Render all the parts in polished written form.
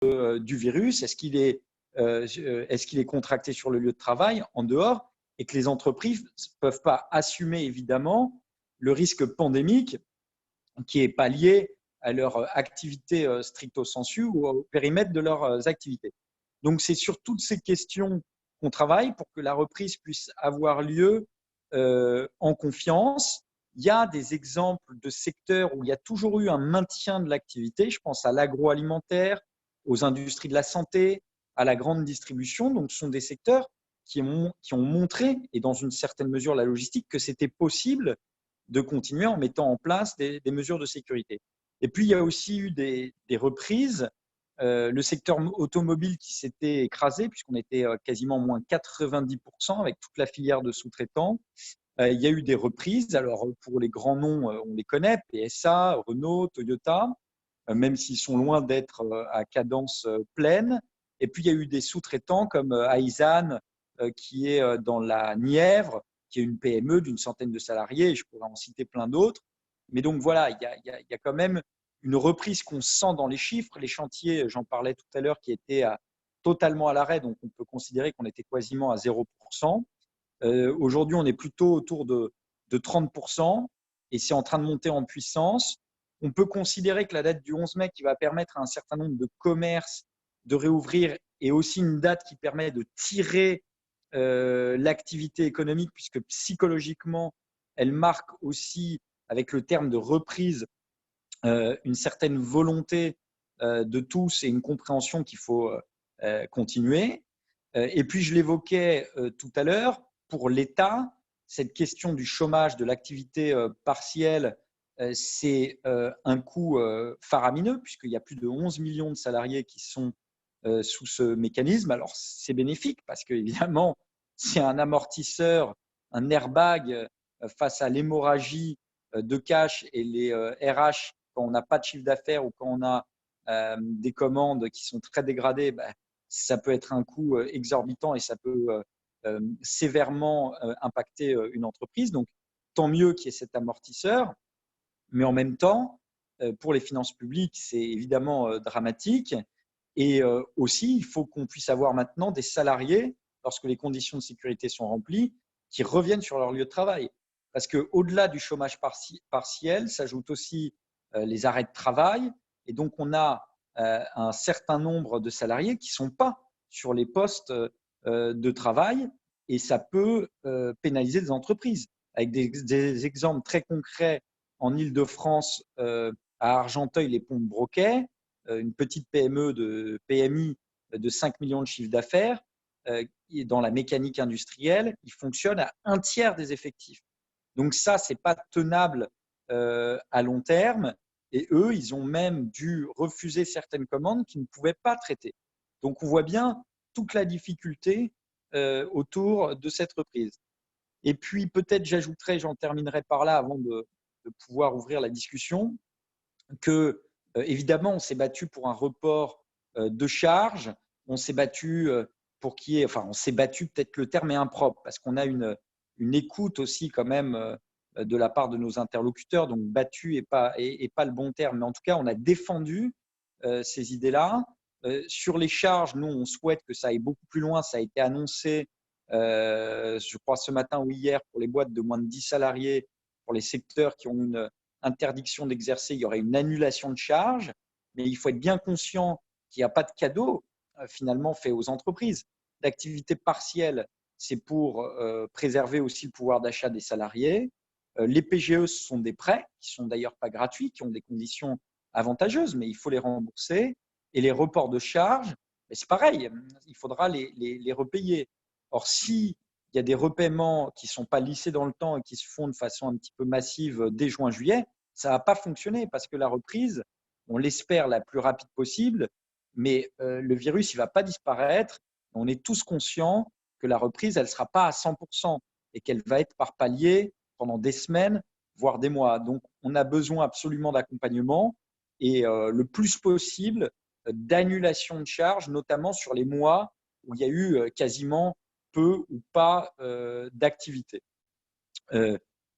du virus? Est-ce qu'il est contracté sur le lieu de travail, en dehors, et que les entreprises ne peuvent pas assumer évidemment le risque pandémique qui n'est pas lié à leur activité stricto sensu ou au périmètre de leurs activités. Donc, c'est sur toutes ces questions qu'on travaille pour que la reprise puisse avoir lieu en confiance. Il y a des exemples de secteurs où il y a toujours eu un maintien de l'activité. Je pense à l'agroalimentaire, aux industries de la santé, à la grande distribution. Donc, ce sont des secteurs qui ont montré, et dans une certaine mesure la logistique, que c'était possible de continuer en mettant en place des mesures de sécurité. Et puis, il y a aussi eu des reprises. Le secteur automobile qui s'était écrasé, puisqu'on était quasiment moins 90% avec toute la filière de sous-traitants. Il y a eu des reprises. Alors, pour les grands noms, on les connaît, PSA, Renault, Toyota, même s'ils sont loin d'être à cadence pleine. Et puis, il y a eu des sous-traitants comme Aisan, qui est dans la Nièvre, qui est une PME d'une centaine de salariés, je pourrais en citer plein d'autres. Mais donc voilà, il y a quand même une reprise qu'on sent dans les chiffres. Les chantiers, j'en parlais tout à l'heure, qui étaient totalement à l'arrêt, donc on peut considérer qu'on était quasiment à 0%. Aujourd'hui, on est plutôt autour de 30% et c'est en train de monter en puissance. On peut considérer que la date du 11 mai, qui va permettre à un certain nombre de commerces de réouvrir, est aussi une date qui permet de tirer l'activité économique, puisque psychologiquement, elle marque aussi, avec le terme de reprise, une certaine volonté de tous et une compréhension qu'il faut continuer. Et puis, je l'évoquais tout à l'heure, pour l'État, cette question du chômage, de l'activité partielle, c'est un coût faramineux, puisqu'il y a plus de 11 millions de salariés qui sont sous ce mécanisme. Alors, c'est bénéfique parce qu'évidemment, c'est un amortisseur, un airbag face à l'hémorragie de cash et les RH, quand on n'a pas de chiffre d'affaires ou quand on a des commandes qui sont très dégradées, ben, ça peut être un coût exorbitant et ça peut sévèrement impacter une entreprise. Donc, tant mieux qu'il y ait cet amortisseur, mais en même temps, pour les finances publiques, c'est évidemment dramatique. Et aussi, il faut qu'on puisse avoir maintenant des salariés, lorsque les conditions de sécurité sont remplies, qui reviennent sur leur lieu de travail. Parce qu'au-delà du chômage partiel, s'ajoutent aussi les arrêts de travail. Et donc, on a un certain nombre de salariés qui ne sont pas sur les postes de travail et ça peut pénaliser des entreprises. Avec des exemples très concrets en Île-de-France, à Argenteuil-les-Ponts-de-Broquet, une petite PME de PMI de 5 millions de chiffre d'affaires, dans la mécanique industrielle, il fonctionne à un tiers des effectifs. Donc ça, ce n'est pas tenable à long terme. Et eux, ils ont même dû refuser certaines commandes qu'ils ne pouvaient pas traiter. Donc on voit bien toute la difficulté autour de cette reprise. Et puis peut-être j'ajouterai, j'en terminerai par là avant de pouvoir ouvrir la discussion, que évidemment on s'est battu pour un report de charges, on s'est battu pour qu'il y ait, enfin on s'est battu, peut-être que le terme est impropre, parce qu'on a une écoute aussi quand même de la part de nos interlocuteurs, donc battu n'est pas le bon terme, mais en tout cas on a défendu ces idées-là. Sur les charges, nous on souhaite que ça aille beaucoup plus loin, ça a été annoncé je crois ce matin ou hier, pour les boîtes de moins de 10 salariés, pour les secteurs qui ont une interdiction d'exercer, il y aurait une annulation de charges, mais il faut être bien conscient qu'il n'y a pas de cadeau finalement fait aux entreprises. L'activité partielle, c'est pour préserver aussi le pouvoir d'achat des salariés. Les PGE, ce sont des prêts qui sont d'ailleurs pas gratuits, qui ont des conditions avantageuses, mais il faut les rembourser. Et les reports de charges, c'est pareil, il faudra les repayer. Or, s'il y a des repaiements qui ne sont pas lissés dans le temps et qui se font de façon un petit peu massive dès juin-juillet, ça ne va pas fonctionner parce que la reprise, on l'espère la plus rapide possible, mais le virus, il ne va pas disparaître. On est tous conscients que la reprise, elle ne sera pas à 100% et qu'elle va être par paliers pendant des semaines, voire des mois. Donc, on a besoin absolument d'accompagnement et le plus possible d'annulation de charges, notamment sur les mois où il y a eu quasiment peu ou pas d'activité.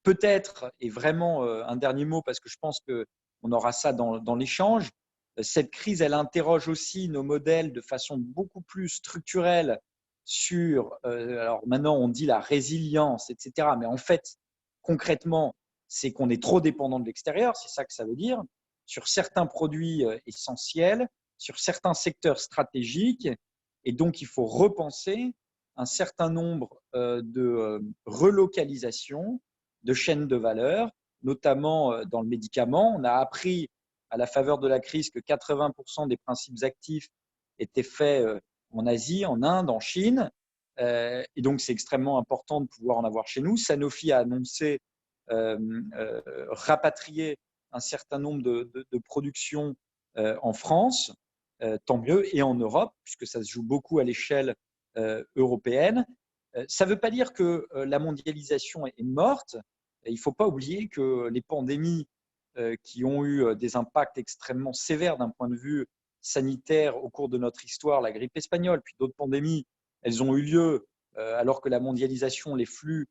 Peut-être, et vraiment un dernier mot, parce que je pense qu'on aura ça dans l'échange, Cette crise, elle interroge aussi nos modèles de façon beaucoup plus structurelle sur, alors maintenant on dit la résilience, etc. Mais en fait, concrètement, c'est qu'on est trop dépendant de l'extérieur, c'est ça que ça veut dire, sur certains produits essentiels, sur certains secteurs stratégiques. Et donc, il faut repenser un certain nombre de relocalisations de chaînes de valeur, notamment dans le médicament. On a appris à la faveur de la crise que 80% des principes actifs étaient faits en Asie, en Inde, en Chine. Et donc, c'est extrêmement important de pouvoir en avoir chez nous. Sanofi a annoncé rapatrier un certain nombre de productions en France, tant mieux, et en Europe, puisque ça se joue beaucoup à l'échelle européenne. Ça ne veut pas dire que la mondialisation est morte. Il ne faut pas oublier que les pandémies qui ont eu des impacts extrêmement sévères d'un point de vue sanitaire au cours de notre histoire, la grippe espagnole, puis d'autres pandémies, elles ont eu lieu alors que la mondialisation, les flux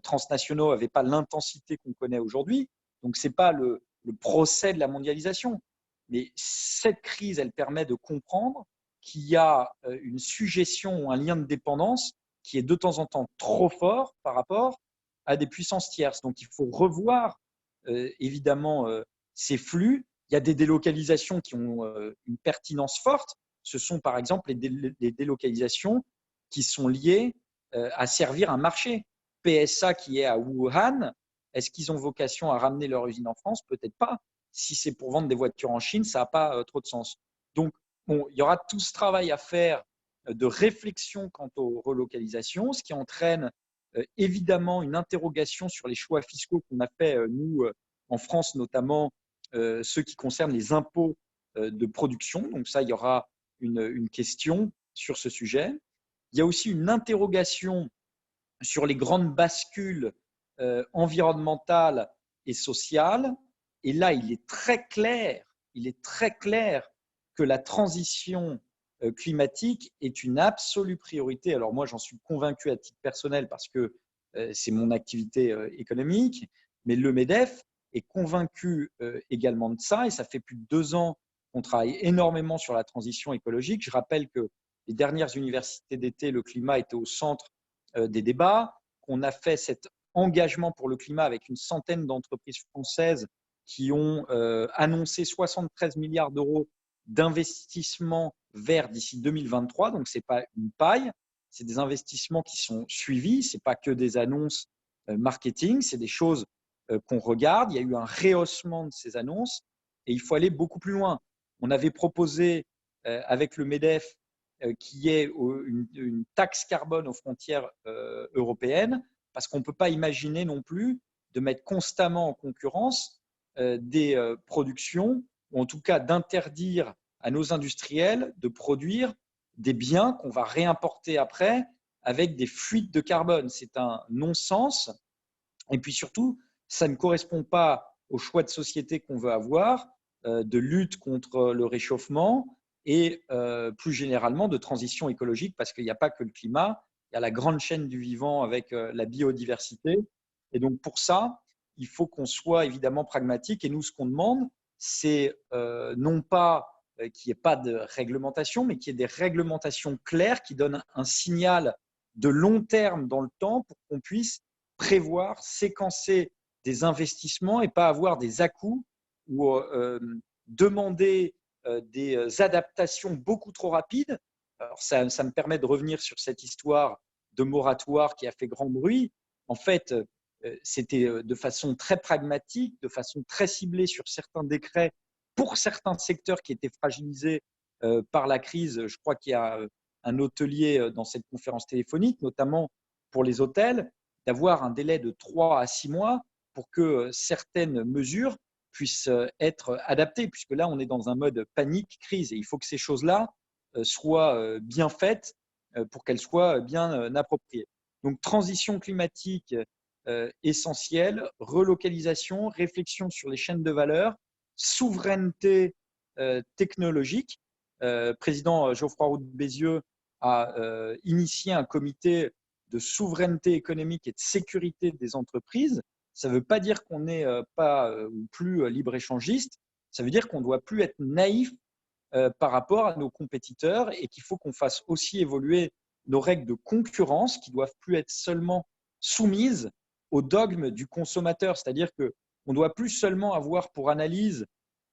transnationaux n'avaient pas l'intensité qu'on connaît aujourd'hui. Donc, ce n'est pas le procès de la mondialisation. Mais cette crise, elle permet de comprendre qu'il y a une sujétion ou un lien de dépendance qui est de temps en temps trop fort par rapport à des puissances tierces. Donc, il faut revoir évidemment ces flux. Il y a des délocalisations qui ont une pertinence forte. Ce sont par exemple les délocalisations qui sont liées à servir un marché. PSA qui est à Wuhan, est-ce qu'ils ont vocation à ramener leur usine en France? Peut-être pas. Si c'est pour vendre des voitures en Chine, ça n'a pas trop de sens. Donc, bon, il y aura tout ce travail à faire de réflexion quant aux relocalisations, ce qui entraîne évidemment une interrogation sur les choix fiscaux qu'on a fait, nous, en France, notamment ceux qui concernent les impôts de production. Donc ça, il y aura une question sur ce sujet. Il y a aussi une interrogation sur les grandes bascules environnementales et sociales. Et là, il est très clair que la transition climatique est une absolue priorité. Alors moi, j'en suis convaincu à titre personnel parce que c'est mon activité économique, mais le MEDEF est convaincu également de ça, et ça fait plus de 2 ans qu'on travaille énormément sur la transition écologique. Je rappelle que les dernières universités d'été, le climat était au centre des débats, qu'on a fait cet engagement pour le climat avec une centaine d'entreprises françaises qui ont annoncé 73 milliards d'euros d'investissements verts d'ici 2023. Donc, ce n'est pas une paille, c'est des investissements qui sont suivis, ce n'est pas que des annonces marketing, c'est des choses qu'on regarde. Il y a eu un rehaussement de ces annonces et il faut aller beaucoup plus loin. On avait proposé avec le MEDEF qu'il y ait une taxe carbone aux frontières européennes, parce qu'on ne peut pas imaginer non plus de mettre constamment en concurrence des productions, ou en tout cas d'interdire à nos industriels de produire des biens qu'on va réimporter après avec des fuites de carbone. C'est un non-sens. Et puis surtout, ça ne correspond pas au choix de société qu'on veut avoir, de lutte contre le réchauffement et plus généralement de transition écologique, parce qu'il n'y a pas que le climat, il y a la grande chaîne du vivant avec la biodiversité. Et donc pour ça, il faut qu'on soit évidemment pragmatique. Et nous, ce qu'on demande, c'est non pas qu'il n'y ait pas de réglementation, mais qu'il y ait des réglementations claires qui donnent un signal de long terme dans le temps pour qu'on puisse prévoir, séquencer des investissements et pas avoir des à-coups ou demander des adaptations beaucoup trop rapides. Alors ça me permet de revenir sur cette histoire de moratoire qui a fait grand bruit. En fait, c'était de façon très pragmatique, de façon très ciblée sur certains décrets pour certains secteurs qui étaient fragilisés par la crise. Je crois qu'il y a un hôtelier dans cette conférence téléphonique, notamment pour les hôtels, d'avoir un délai de 3 à 6 mois pour que certaines mesures puissent être adaptées, puisque là, on est dans un mode panique, crise, et il faut que ces choses-là soient bien faites pour qu'elles soient bien appropriées. Donc, transition climatique essentielle, relocalisation, réflexion sur les chaînes de valeur, souveraineté technologique. Président Geoffroy Roux de Bézieux a initié un comité de souveraineté économique et de sécurité des entreprises. Ça ne veut pas dire qu'on n'est pas ou plus libre-échangiste, ça veut dire qu'on ne doit plus être naïf par rapport à nos compétiteurs et qu'il faut qu'on fasse aussi évoluer nos règles de concurrence qui doivent plus être seulement soumises au dogme du consommateur. C'est-à-dire qu'on ne doit plus seulement avoir pour analyse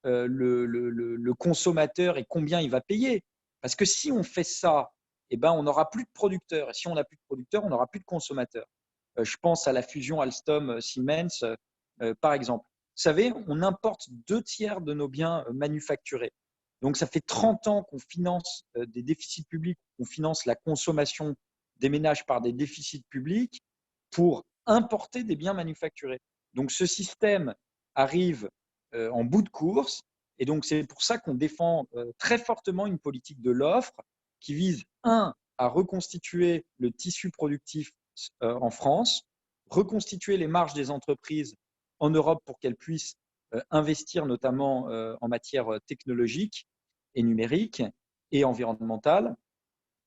le consommateur et combien il va payer. Parce que si on fait ça, eh ben, on n'aura plus de producteurs. Et si on n'a plus de producteurs, on n'aura plus de consommateurs. Je pense à la fusion Alstom-Siemens, par exemple. Vous savez, on importe 2/3 de nos biens manufacturés. Donc, ça fait 30 ans qu'on finance des déficits publics, qu'on finance la consommation des ménages par des déficits publics pour importer des biens manufacturés. Donc, ce système arrive en bout de course. Et donc, c'est pour ça qu'on défend très fortement une politique de l'offre qui vise, à reconstituer le tissu productif en France, reconstituer les marges des entreprises en Europe pour qu'elles puissent investir notamment en matière technologique et numérique et environnementale,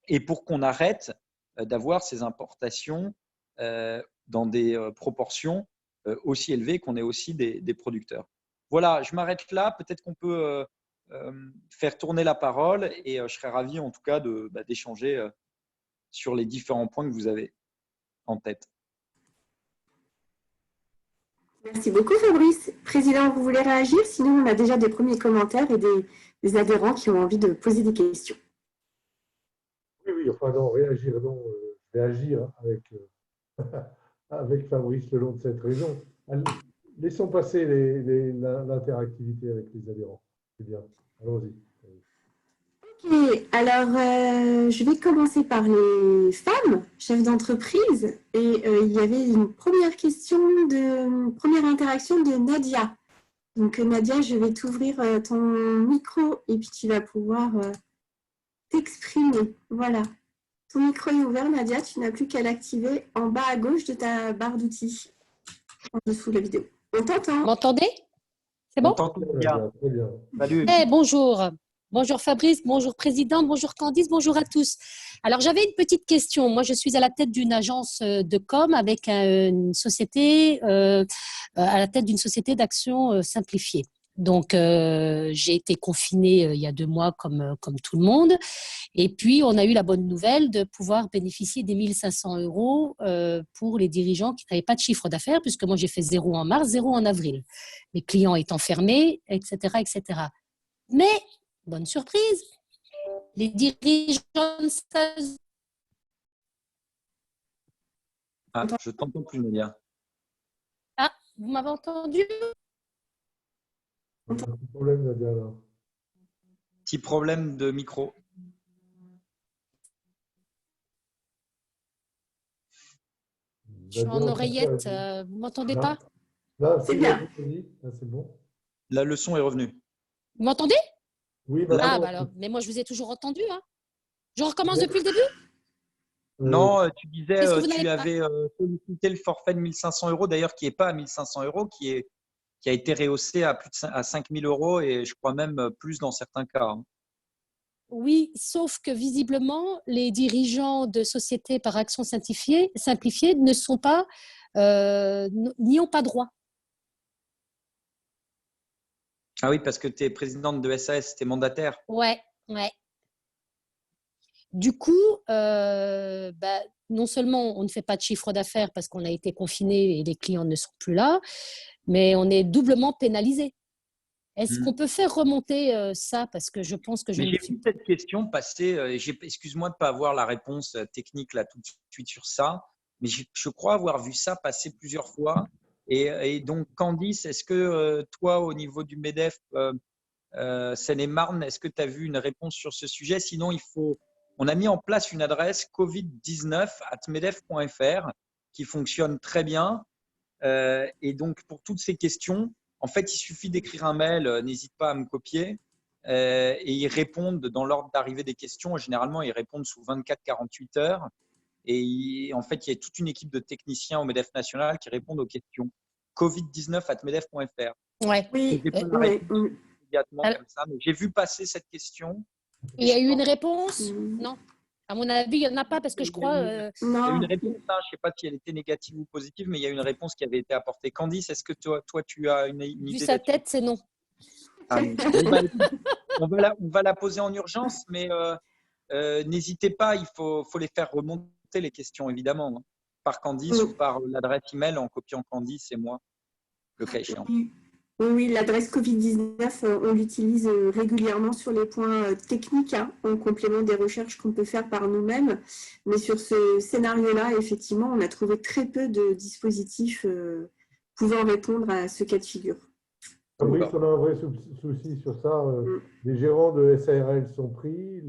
et pour qu'on arrête d'avoir ces importations dans des proportions aussi élevées, qu'on ait aussi des producteurs. Voilà, je m'arrête là. Peut-être qu'on peut faire tourner la parole et je serais ravi en tout cas d'échanger sur les différents points que vous avez en tête. Merci beaucoup Fabrice. Président, vous voulez réagir? Sinon, on a déjà des premiers commentaires et des adhérents qui ont envie de poser des questions. Oui, enfin non, réagir, non, je vais agir avec Fabrice le long de cette raison. Laissons passer l'interactivité avec les adhérents. C'est bien, allons-y. Ok, alors je vais commencer par les femmes, chefs d'entreprise. Et il y avait une première première interaction de Nadia. Donc Nadia, je vais t'ouvrir ton micro et puis tu vas pouvoir t'exprimer. Voilà. Ton micro est ouvert, Nadia. Tu n'as plus qu'à l'activer en bas à gauche de ta barre d'outils, en dessous de la vidéo. On t'entend. Vous m'entendez? C'est bon? On t'entend bien. Très bien. Salut. Bonjour. Bonjour Fabrice, bonjour Président, bonjour Candice, bonjour à tous. Alors, j'avais une petite question. Moi, je suis à la tête d'une agence de com avec une société, à la tête d'une société d'action simplifiée. Donc, j'ai été confinée il y a 2 mois comme tout le monde. Et puis, on a eu la bonne nouvelle de pouvoir bénéficier des 1 500 € pour les dirigeants qui n'avaient pas de chiffre d'affaires, puisque moi, j'ai fait 0 en mars, 0 en avril. Les clients étant fermés, etc., etc. Mais, bonne surprise, les dirigeants ne savent... Ah, je t'entends plus, Nadia. Ah, vous m'avez entendu? On a un problème, Nadia, là. Petit problème de micro. Je suis en oreillette, vous ne m'entendez pas? Là, C'est bien. Là, c'est bon. La leçon est revenue. Vous m'entendez? Oui, Ah, bah alors, mais moi, je vous ai toujours entendu. Hein. Je recommence depuis le début? Non, tu disais Qu'est-ce que vous tu n'avez pas avais sollicité le forfait de 1 500 €, d'ailleurs, qui n'est pas à 1 500 €, qui a été rehaussé à plus à 5 000 € et je crois même plus dans certains cas. Hein. Oui, sauf que visiblement, les dirigeants de sociétés par action simplifiée ne sont pas, n'y ont pas droit. Ah oui, parce que tu es présidente de SAS, tu es mandataire. Ouais. Du coup, non seulement on ne fait pas de chiffre d'affaires parce qu'on a été confiné et les clients ne sont plus là, mais on est doublement pénalisé. Est-ce qu'on peut faire remonter ça? Parce que je pense que je Mais ne j'ai suis vu cette question passer, excuse-moi de ne pas avoir la réponse technique là tout de suite sur ça, mais je crois avoir vu ça passer plusieurs fois. Et donc, Candice, est-ce que toi, au niveau du MEDEF Seine-et-Marne, est-ce que tu as vu une réponse sur ce sujet? Sinon, on a mis en place une adresse covid19@medef.fr qui fonctionne très bien. Et donc, pour toutes ces questions, en fait, il suffit d'écrire un mail, n'hésite pas à me copier, et ils répondent dans l'ordre d'arrivée des questions. Généralement, ils répondent sous 24-48 heures. Et en fait, il y a toute une équipe de techniciens au MEDEF national qui répondent aux questions. covid19@medef.fr. Ouais. Oui, Immédiatement comme ça. Mais j'ai vu passer cette question. Il y a eu une réponse? Non. À mon avis, il n'y en a pas parce que je crois… Il y a une réponse, je ne sais pas si elle était négative ou positive, mais il y a une réponse qui avait été apportée. Candice, est-ce que toi tu as une idée? Vu sa tête, c'est non. Ah, on va la poser en urgence, mais n'hésitez pas, il faut les faire remonter les questions, évidemment, hein, par Candice ou par l'adresse email en copiant Candice et moi, le cas échéant. Oui, l'adresse Covid-19, on l'utilise régulièrement sur les points techniques, hein, en complément des recherches qu'on peut faire par nous-mêmes. Mais sur ce scénario-là, effectivement, on a trouvé très peu de dispositifs pouvant répondre à ce cas de figure. Oui, on a un vrai souci sur ça. Les gérants de SARL sont pris,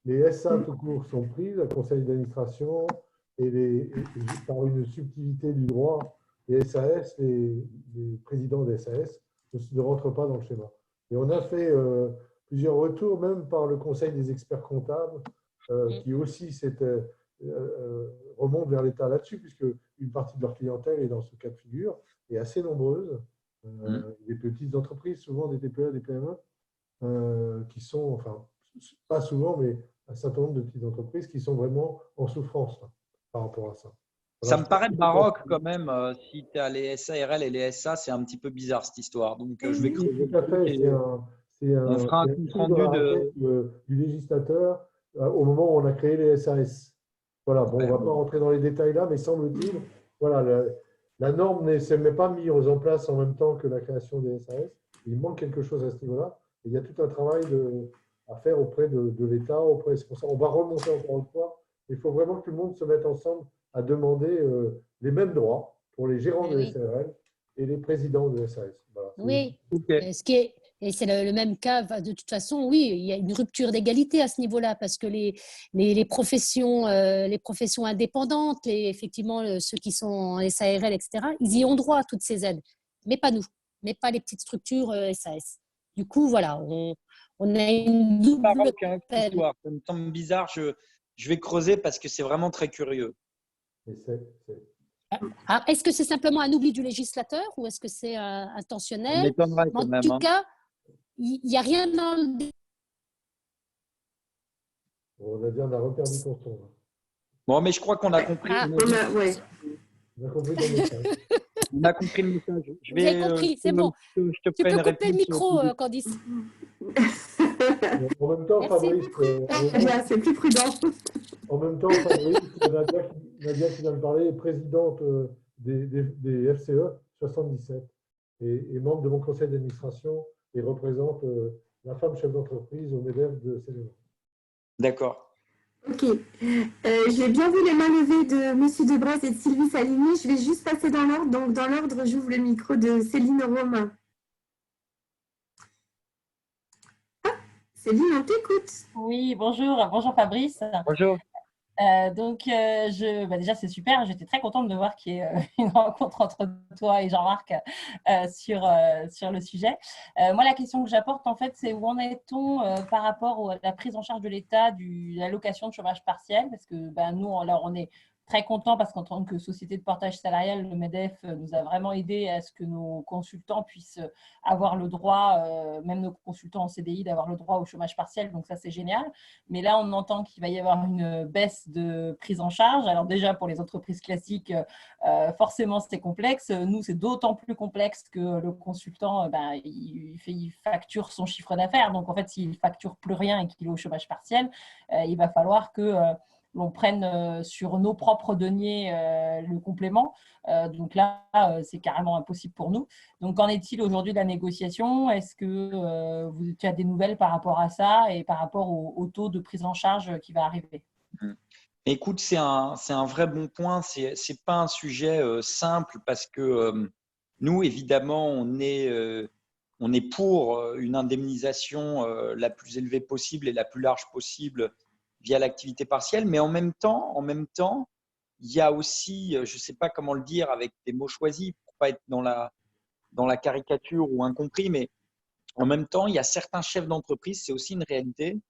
les SA tout court sont pris, le conseil d'administration, et par une subtilité du droit, les SAS, les présidents des SAS ne rentrent pas dans le schéma. Et on a fait plusieurs retours, même par le conseil des experts comptables, qui aussi remonte vers l'État là-dessus, puisque une partie de leur clientèle est dans ce cas de figure, et assez nombreuse. Des petites entreprises, souvent des TPE, des PME, qui sont, enfin, pas souvent, mais un certain nombre de petites entreprises qui sont vraiment en souffrance là, par rapport à ça. Ça me paraît baroque quand même. Si tu as les SARL et les SA, c'est un petit peu bizarre cette histoire. Donc, je vais creuser. Tout à fait. On fera un compte rendu du législateur au moment où on a créé les SAS. Voilà, bon, on ne va pas rentrer dans les détails là, mais semble-t-il, voilà, la norme ne s'est même pas mise en place en même temps que la création des SAS. Il manque quelque chose à ce niveau-là. Il y a tout un travail à faire auprès de l'État. C'est pour ça on va remonter encore une fois. Il faut vraiment que tout le monde se mette ensemble à demander les mêmes droits pour les gérants de SARL et les présidents de SAS. Voilà, oui, et c'est le même cas. De toute façon, oui, il y a une rupture d'égalité à ce niveau-là parce que les professions indépendantes, effectivement, ceux qui sont en SARL, etc., ils y ont droit à toutes ces aides, mais pas nous, mais pas les petites structures SAS. Du coup, voilà, on a une double peine. Ça me semble bizarre. Je vais creuser parce que c'est vraiment très curieux. Alors, est-ce que c'est simplement un oubli du législateur ou est-ce que c'est intentionnel? En tout cas, il n'y a rien dans le… On a reperdu ton son. Bon, mais je crois qu'on a compris. On a compris le message. On a compris le message. Vous avez compris, c'est bon. Tu peux couper le micro, Candice. En même temps, Fabrice, c'est plus prudent. En même temps, Fabrice, Nadia qui vient de parler, est présidente des FCE 77 et membre de mon conseil d'administration et représente la femme chef d'entreprise au MEDEF de Céléron. D'accord. Ok. J'ai bien vu les mains levées de M. Debrez et de Sylvie Salini. Je vais juste passer dans l'ordre. Donc, dans l'ordre, j'ouvre le micro de Céline Romain. Ah, Céline, on t'écoute. Oui, bonjour. Bonjour Fabrice. Bonjour. Déjà, c'est super. J'étais très contente de voir qu'il y ait une rencontre entre toi et Jean-Marc sur le sujet. Moi, la question que j'apporte, en fait, c'est où en est-on par rapport à la prise en charge de l'État de l'allocation de chômage partiel? Parce que nous, alors, on est très contents parce qu'en tant que société de portage salarial, le MEDEF nous a vraiment aidé à ce que nos consultants puissent avoir le droit, même nos consultants en CDI, d'avoir le droit au chômage partiel. Donc ça, c'est génial. Mais là, on entend qu'il va y avoir une baisse de prise en charge. Alors déjà, pour les entreprises classiques, forcément, c'est complexe. Nous, c'est d'autant plus complexe que le consultant, il facture son chiffre d'affaires. Donc en fait, s'il ne facture plus rien et qu'il est au chômage partiel, il va falloir que… l'on prenne sur nos propres deniers le complément. Donc là, c'est carrément impossible pour nous. Donc, qu'en est-il aujourd'hui de la négociation? Est-ce que tu as des nouvelles par rapport à ça et par rapport au taux de prise en charge qui va arriver? Écoute, c'est un vrai bon point. Ce n'est pas un sujet simple parce que nous, évidemment, on est pour une indemnisation la plus élevée possible et la plus large possible via l'activité partielle, mais en même temps, il y a aussi, je ne sais pas comment le dire avec des mots choisis pour ne pas être dans la caricature ou incompris, mais en même temps, il y a certains chefs d'entreprise, c'est aussi une réalité,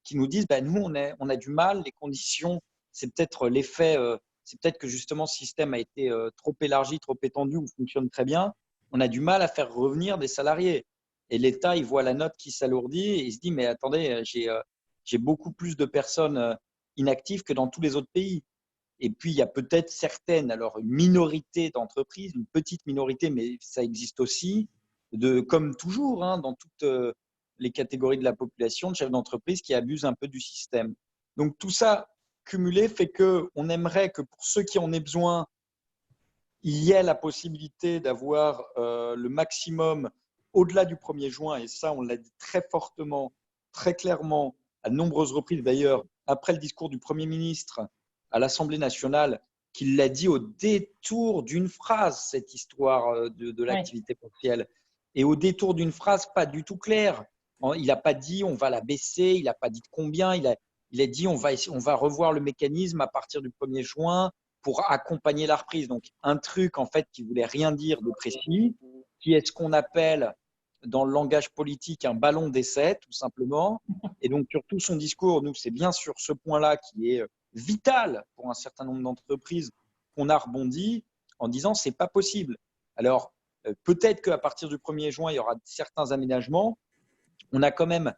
qui nous disent nous, on a du mal, les conditions, c'est peut-être l'effet, c'est peut-être que justement ce système a été trop élargi, trop étendu ou fonctionne très bien, on a du mal à faire revenir des salariés. Et l'État, il voit la note qui s'alourdit et il se dit mais attendez, j'ai beaucoup plus de personnes inactives que dans tous les autres pays. Et puis, il y a peut-être alors une minorité d'entreprises, une petite minorité, mais ça existe aussi, comme toujours, dans toute les catégories de la population, de chefs d'entreprise qui abusent un peu du système. Donc tout ça cumulé fait qu'on aimerait que pour ceux qui en aient besoin, il y ait la possibilité d'avoir le maximum au-delà du 1er juin. Et ça, on l'a dit très fortement, très clairement, à de nombreuses reprises. D'ailleurs, après le discours du Premier ministre à l'Assemblée nationale, qu'il l'a dit au détour d'une phrase, cette histoire de l'activité partielle. Et au détour d'une phrase pas du tout claire. Il n'a pas dit on va la baisser, il n'a pas dit de combien, il a dit on va revoir le mécanisme à partir du 1er juin pour accompagner la reprise. Donc, un truc en fait qui voulait rien dire de précis, qui est ce qu'on appelle dans le langage politique un ballon d'essai, tout simplement. Et donc, sur tout son discours, nous, c'est bien sur ce point-là qui est vital pour un certain nombre d'entreprises qu'on a rebondi en disant c'est pas possible. Alors, peut-être qu'à partir du 1er juin, il y aura certains aménagements. On a quand même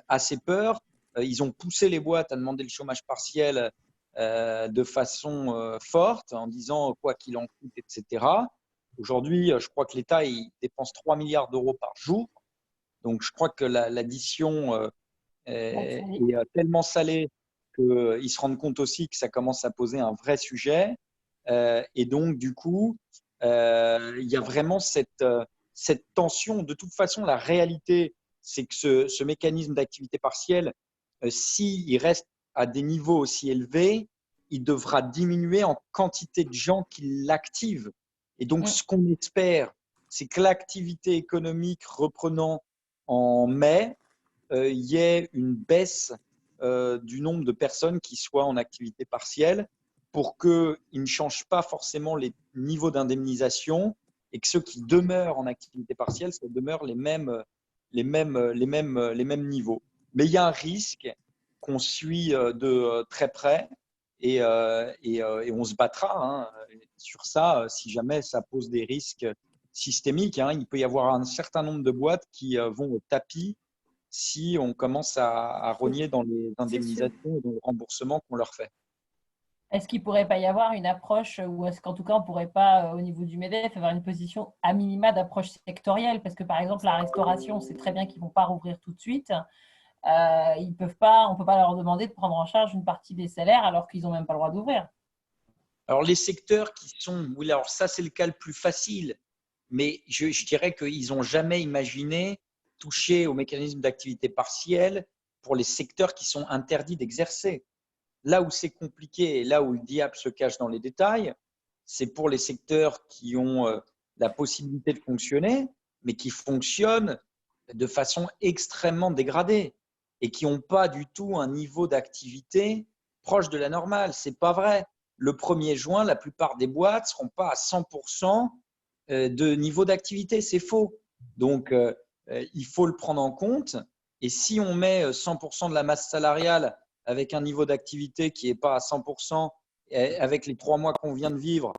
assez peur. Ils ont poussé les boîtes à demander le chômage partiel de façon forte en disant quoi qu'il en coûte, etc. Aujourd'hui, je crois que l'État il dépense 3 milliards d'euros par jour. Donc, je crois que l'addition est tellement salée qu'ils se rendent compte aussi que ça commence à poser un vrai sujet. Et donc, du coup, il y a vraiment cette tension. De toute façon, la réalité, c'est que ce mécanisme d'activité partielle, s'il reste à des niveaux aussi élevés, il devra diminuer en quantité de gens qui l'activent. Et donc, ce qu'on espère, c'est que l'activité économique reprenant en mai, il y ait une baisse du nombre de personnes qui soient en activité partielle pour qu'ils ne changent pas forcément les niveaux d'indemnisation et que ceux qui demeurent en activité partielle, ça demeure les mêmes niveaux. Mais il y a un risque qu'on suit de très près et on se battra sur ça si jamais ça pose des risques systémiques. Il peut y avoir un certain nombre de boîtes qui vont au tapis si on commence à rogner dans les indemnisations et dans le remboursement qu'on leur fait. Est-ce qu'il ne pourrait pas y avoir une approche, ou est-ce qu'en tout cas, on ne pourrait pas, au niveau du MEDEF, avoir une position à minima d'approche sectorielle? Parce que, par exemple, la restauration, on sait très bien qu'ils ne vont pas rouvrir tout de suite. On ne peut pas leur demander de prendre en charge une partie des salaires alors qu'ils n'ont même pas le droit d'ouvrir. Alors, les secteurs qui sont… Oui, alors ça, c'est le cas le plus facile. Mais je dirais qu'ils n'ont jamais imaginé toucher au mécanisme d'activité partielle pour les secteurs qui sont interdits d'exercer. Là où c'est compliqué et là où le diable se cache dans les détails, c'est pour les secteurs qui ont la possibilité de fonctionner, mais qui fonctionnent de façon extrêmement dégradée et qui n'ont pas du tout un niveau d'activité proche de la normale. Ce n'est pas vrai. Le 1er juin, la plupart des boîtes ne seront pas à 100% de niveau d'activité. C'est faux. Donc, il faut le prendre en compte. Et si on met 100% de la masse salariale avec un niveau d'activité qui n'est pas à 100%, avec les 3 mois qu'on vient de vivre,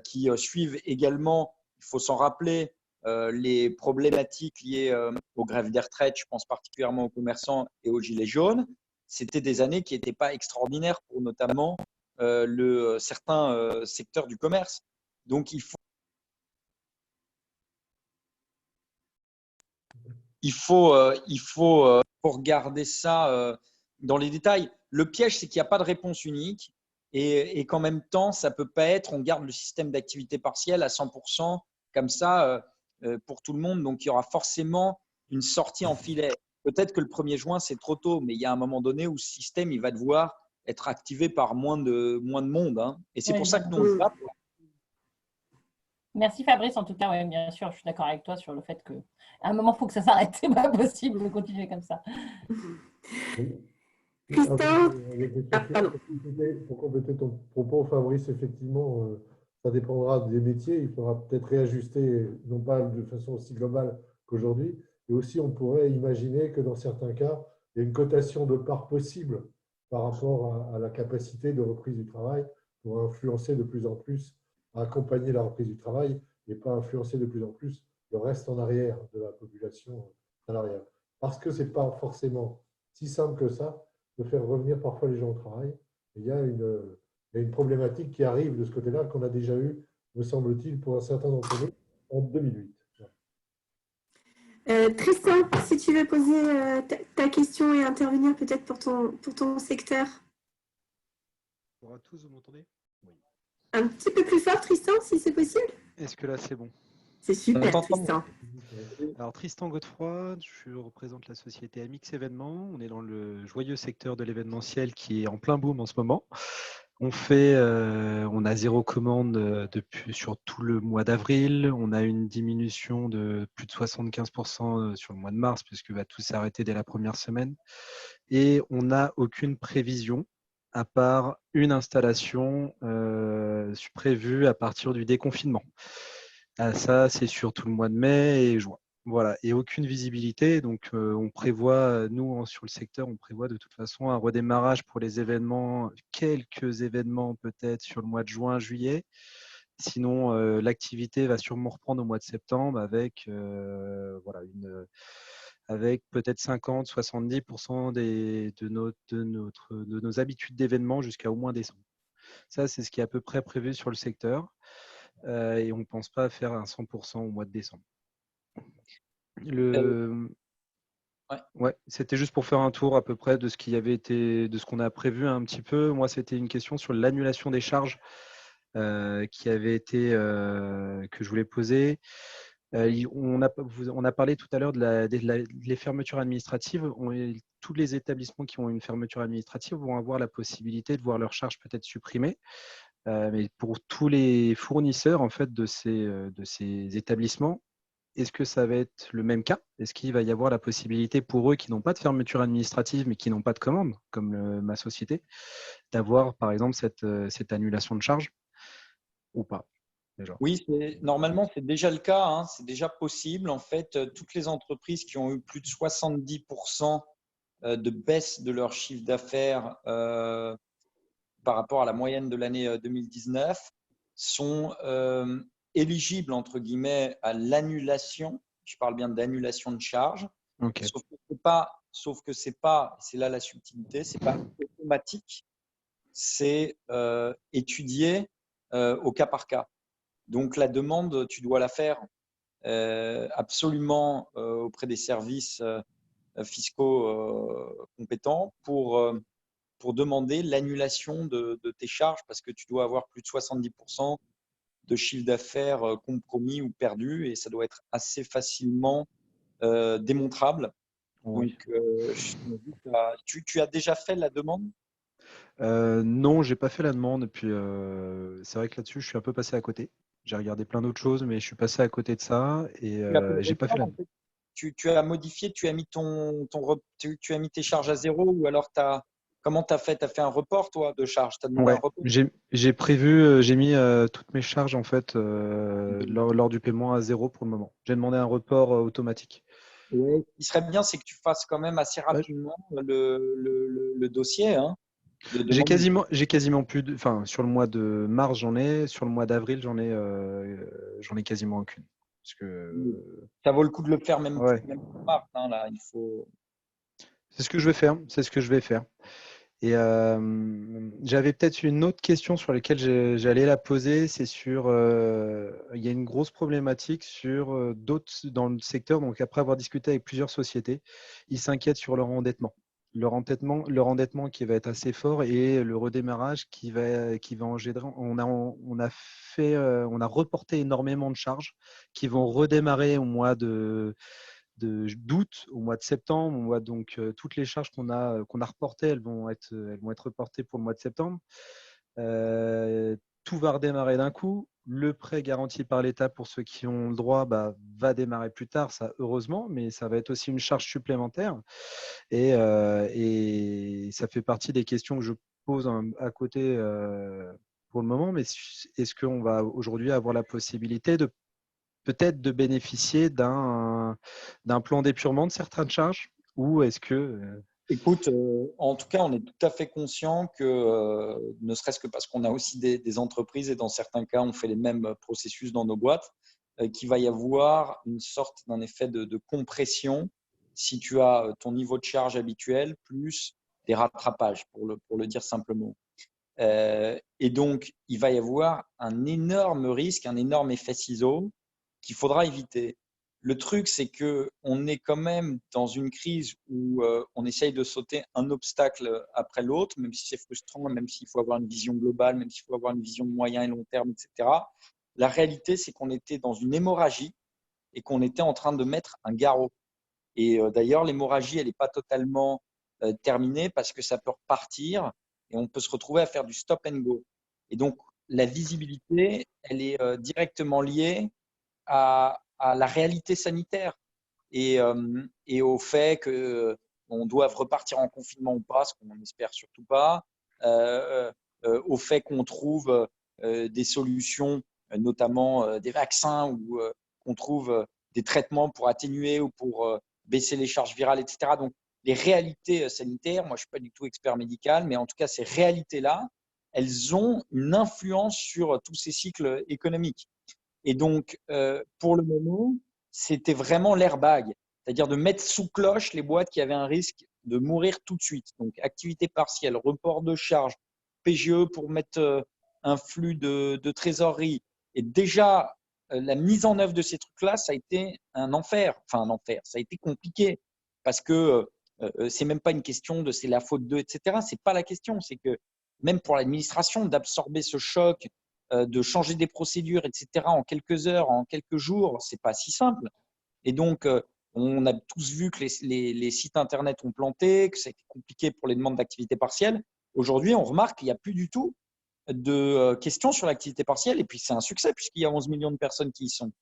qui suivent également, il faut s'en rappeler, les problématiques liées aux grèves des retraites, je pense particulièrement aux commerçants et aux gilets jaunes, c'était des années qui n'étaient pas extraordinaires pour notamment certains secteurs du commerce. Donc, il faut regarder ça dans les détails. Le piège, c'est qu'il n'y a pas de réponse unique et qu'en même temps, ça ne peut pas être, on garde le système d'activité partielle à 100% comme ça pour tout le monde. Donc, il y aura forcément une sortie en filet. Peut-être que le 1er juin, c'est trop tôt, mais il y a un moment donné où ce système il va devoir être activé par moins de monde. Et c'est pour ça que nous, on se bat. Merci Fabrice, en tout cas, ouais, bien sûr, je suis d'accord avec toi sur le fait qu'à un moment, il faut que ça s'arrête. C'est pas possible de continuer comme ça. Christophe, pour compléter ton propos, Fabrice, effectivement, ça dépendra des métiers. Il faudra peut-être réajuster, non pas de façon aussi globale qu'aujourd'hui. Et aussi, on pourrait imaginer que dans certains cas, il y a une cotation de part possible par rapport à la capacité de reprise du travail pour influencer de plus en plus, à accompagner la reprise du travail et pas influencer de plus en plus le reste en arrière de la population salariale. Parce que ce n'est pas forcément si simple que ça de faire revenir parfois les gens au travail. Il y a une problématique qui arrive de ce côté-là qu'on a déjà eu, me semble-t-il, pour un certain nombre d'entre nous en 2008. Tristan, si tu veux poser ta question et intervenir peut-être pour ton secteur. Bonjour à tous, vous m'entendez? Oui. Un petit peu plus fort, Tristan, si c'est possible. Est-ce que là, c'est bon? C'est super, t'entend. Tristan. Alors, Tristan Godefroy, je représente la société Amix Événements. On est dans le joyeux secteur de l'événementiel qui est en plein boom en ce moment. On a 0 commande sur tout le mois d'avril. On a une diminution de plus de 75% sur le mois de mars, puisque tout s'est arrêté dès la première semaine. Et on n'a aucune prévision, à part une installation prévue à partir du déconfinement. Ça, c'est sur tout le mois de mai et juin. Voilà, et aucune visibilité. Donc, on prévoit, nous, sur le secteur, on prévoit de toute façon un redémarrage pour les événements, quelques événements peut-être sur le mois de juin, juillet. Sinon, l'activité va sûrement reprendre au mois de septembre avec, avec peut-être 50-70% de nos habitudes d'événements jusqu'à au moins décembre. Ça, c'est ce qui est à peu près prévu sur le secteur. Et on ne pense pas faire un 100% au mois de décembre. Ouais, c'était juste pour faire un tour à peu près de ce qui avait été, de ce qu'on a prévu un petit peu. Moi, c'était une question sur l'annulation des charges qui avait été que je voulais poser. On a parlé tout à l'heure des fermetures administratives. Tous les établissements qui ont une fermeture administrative vont avoir la possibilité de voir leurs charges peut-être supprimées. Mais pour tous les fournisseurs en fait de ces établissements, est-ce que ça va être le même cas? Est-ce qu'il va y avoir la possibilité pour eux qui n'ont pas de fermeture administrative mais qui n'ont pas de commande, comme ma société, d'avoir par exemple cette annulation de charges ou pas déjà? Oui, normalement, c'est déjà le cas. Hein, c'est déjà possible. En fait, toutes les entreprises qui ont eu plus de 70% de baisse de leur chiffre d'affaires par rapport à la moyenne de l'année 2019 sont éligibles, entre guillemets, à l'annulation. Je parle bien d'annulation de charges. Okay. Sauf que c'est pas, c'est là la subtilité, c'est pas automatique, c'est étudié au cas par cas. Donc la demande, tu dois la faire absolument auprès des services fiscaux compétents pour demander l'annulation de tes charges parce que tu dois avoir plus de 70% de chiffre d'affaires compromis ou perdu et ça doit être assez facilement démontrable. Oui. Donc, tu as déjà fait la demande? Non, j'ai pas fait la demande. Et puis, c'est vrai que là-dessus, je suis un peu passé à côté. J'ai regardé plein d'autres choses, mais je suis passé à côté de ça et j'ai pas fait la demande. Tu as modifié, tu as mis tu as mis tes charges à zéro ou alors comment tu as fait? Tu as fait un report, toi, de charges? Ouais, j'ai prévu, j'ai mis toutes mes charges en fait lors du paiement à zéro pour le moment. J'ai demandé un report automatique. Ouais. Il serait bien, c'est que tu fasses quand même assez rapidement le dossier. Hein, j'ai quasiment plus de, enfin, sur le mois de mars, j'en ai, sur le mois d'avril, j'en ai quasiment aucune. Parce que, ça vaut le coup de le faire même ouais. pour mars. Hein, là, il faut. C'est ce que je vais faire. C'est ce que je vais faire. Et j'avais peut-être une autre question sur laquelle j'allais la poser. C'est sur, il y a une grosse problématique sur d'autres dans le secteur. Donc après avoir discuté avec plusieurs sociétés, ils s'inquiètent sur leur endettement. Leur endettement qui va être assez fort et le redémarrage qui va engendrer. On a reporté énormément de charges qui vont redémarrer au mois d'août, au mois de septembre. Donc toutes les charges qu'on a reportées, elles vont être reportées pour le mois de septembre. Tout va redémarrer d'un coup. Le prêt garanti par l'État pour ceux qui ont le droit va démarrer plus tard, ça heureusement, mais ça va être aussi une charge supplémentaire. Et ça fait partie des questions que je pose à côté pour le moment. Mais est-ce qu'on va aujourd'hui avoir la possibilité de peut-être de bénéficier d'un plan d'épurement de certaines charges ou est-ce que… Écoute, en tout cas, on est tout à fait conscient que, ne serait-ce que parce qu'on a aussi des entreprises et dans certains cas, on fait les mêmes processus dans nos boîtes, qu'il va y avoir une sorte d'un effet de compression si tu as ton niveau de charge habituel plus des rattrapages, pour le dire simplement. Et donc, il va y avoir un énorme risque, un énorme effet ciseau qu'il faudra éviter. Le truc, c'est qu'on est quand même dans une crise où on essaye de sauter un obstacle après l'autre, même si c'est frustrant, même s'il faut avoir une vision globale, même s'il faut avoir une vision de moyen et long terme, etc. La réalité, c'est qu'on était dans une hémorragie et qu'on était en train de mettre un garrot. Et d'ailleurs, l'hémorragie, elle n'est pas totalement terminée parce que ça peut repartir et on peut se retrouver à faire du stop and go. Et donc, la visibilité, elle est directement liée à la réalité sanitaire et au fait qu'on doive repartir en confinement ou pas, ce qu'on n'espère surtout pas, au fait qu'on trouve des solutions, notamment des vaccins ou qu'on trouve des traitements pour atténuer ou pour baisser les charges virales, etc. Donc, les réalités sanitaires, moi je ne suis pas du tout expert médical, mais en tout cas, ces réalités-là, elles ont une influence sur tous ces cycles économiques. Et donc, pour le moment, c'était vraiment l'airbag, c'est-à-dire de mettre sous cloche les boîtes qui avaient un risque de mourir tout de suite. Donc, activité partielle, report de charge, PGE pour mettre un flux de trésorerie. Et déjà, la mise en œuvre de ces trucs-là, ça a été un enfer. Enfin, un enfer. Ça a été compliqué parce que c'est même pas une question de c'est la faute d'eux, etc. C'est pas la question. C'est que même pour l'administration, d'absorber ce choc, de changer des procédures, etc. en quelques heures, en quelques jours, c'est pas si simple. Et donc, on a tous vu que les sites Internet ont planté, que c'était compliqué pour les demandes d'activité partielle. Aujourd'hui, on remarque qu'il n'y a plus du tout de questions sur l'activité partielle. Et puis, c'est un succès puisqu'il y a 11 millions de personnes qui y sont.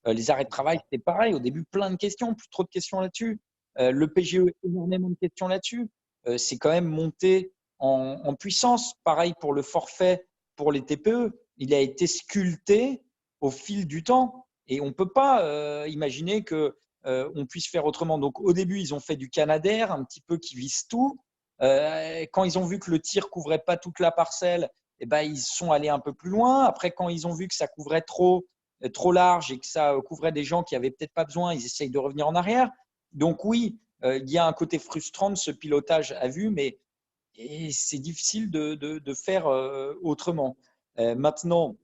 Les arrêts de travail, c'était pareil. Au début, plein de questions, plus trop de questions là-dessus. Le PGE, énormément de questions là-dessus. C'est quand même monté en puissance. Pareil pour le forfait pour les TPE. Il a été sculpté au fil du temps. Et on ne peut pas imaginer qu'on puisse faire autrement. Donc, au début, ils ont fait du Canadair, un petit peu qui vise tout. Quand ils ont vu que le tir ne couvrait pas toute la parcelle, eh ben, ils sont allés un peu plus loin. Après, quand ils ont vu que ça couvrait trop large et que ça couvrait des gens qui n'avaient peut-être pas besoin, ils essayent de revenir en arrière. Donc oui, il y a un côté frustrant de ce pilotage à vue, mais c'est difficile de faire autrement. Maintenant,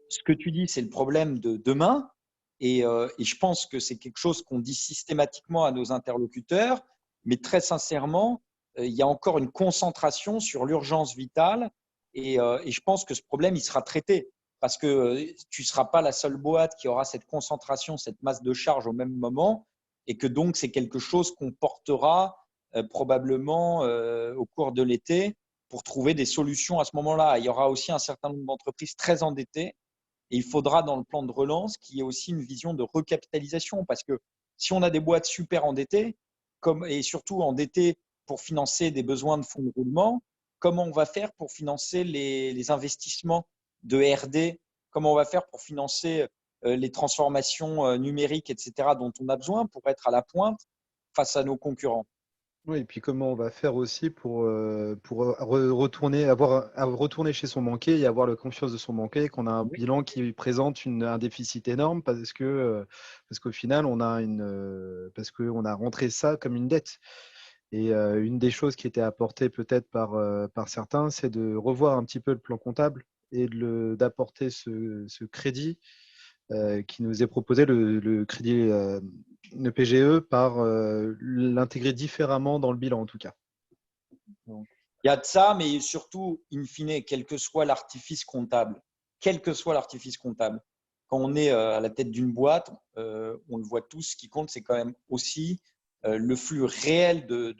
ce que tu dis, c'est le problème de demain. Et je pense que c'est quelque chose qu'on dit systématiquement à nos interlocuteurs. Mais très sincèrement, il y a encore une concentration sur l'urgence vitale. Et je pense que ce problème, il sera traité. Parce que tu ne seras pas la seule boîte qui aura cette concentration, cette masse de charge au même moment. Et que donc, c'est quelque chose qu'on portera probablement au cours de l'été pour trouver des solutions à ce moment-là. Il y aura aussi un certain nombre d'entreprises très endettées. Et il faudra, dans le plan de relance, qu'il y ait aussi une vision de recapitalisation. Parce que si on a des boîtes super endettées, et surtout endettées pour financer des besoins de fonds de roulement, comment on va faire pour financer les investissements de R&D? Comment on va faire pour financer les transformations numériques, etc., dont on a besoin pour être à la pointe face à nos concurrents? Oui, et puis comment on va faire aussi pour retourner chez son banquier et avoir la confiance de son banquier, qu'on a un bilan qui présente un déficit énorme parce qu'au final, parce qu'on a rentré ça comme une dette. Et une des choses qui était apportée peut-être par certains, c'est de revoir un petit peu le plan comptable et d'apporter ce crédit qui nous est proposé, le crédit, le PGE, par l'intégrer différemment dans le bilan en tout cas. Donc, il y a de ça, mais surtout, in fine, quel que soit l'artifice comptable, quand on est à la tête d'une boîte, on le voit tous, ce qui compte, c'est quand même aussi le flux réel de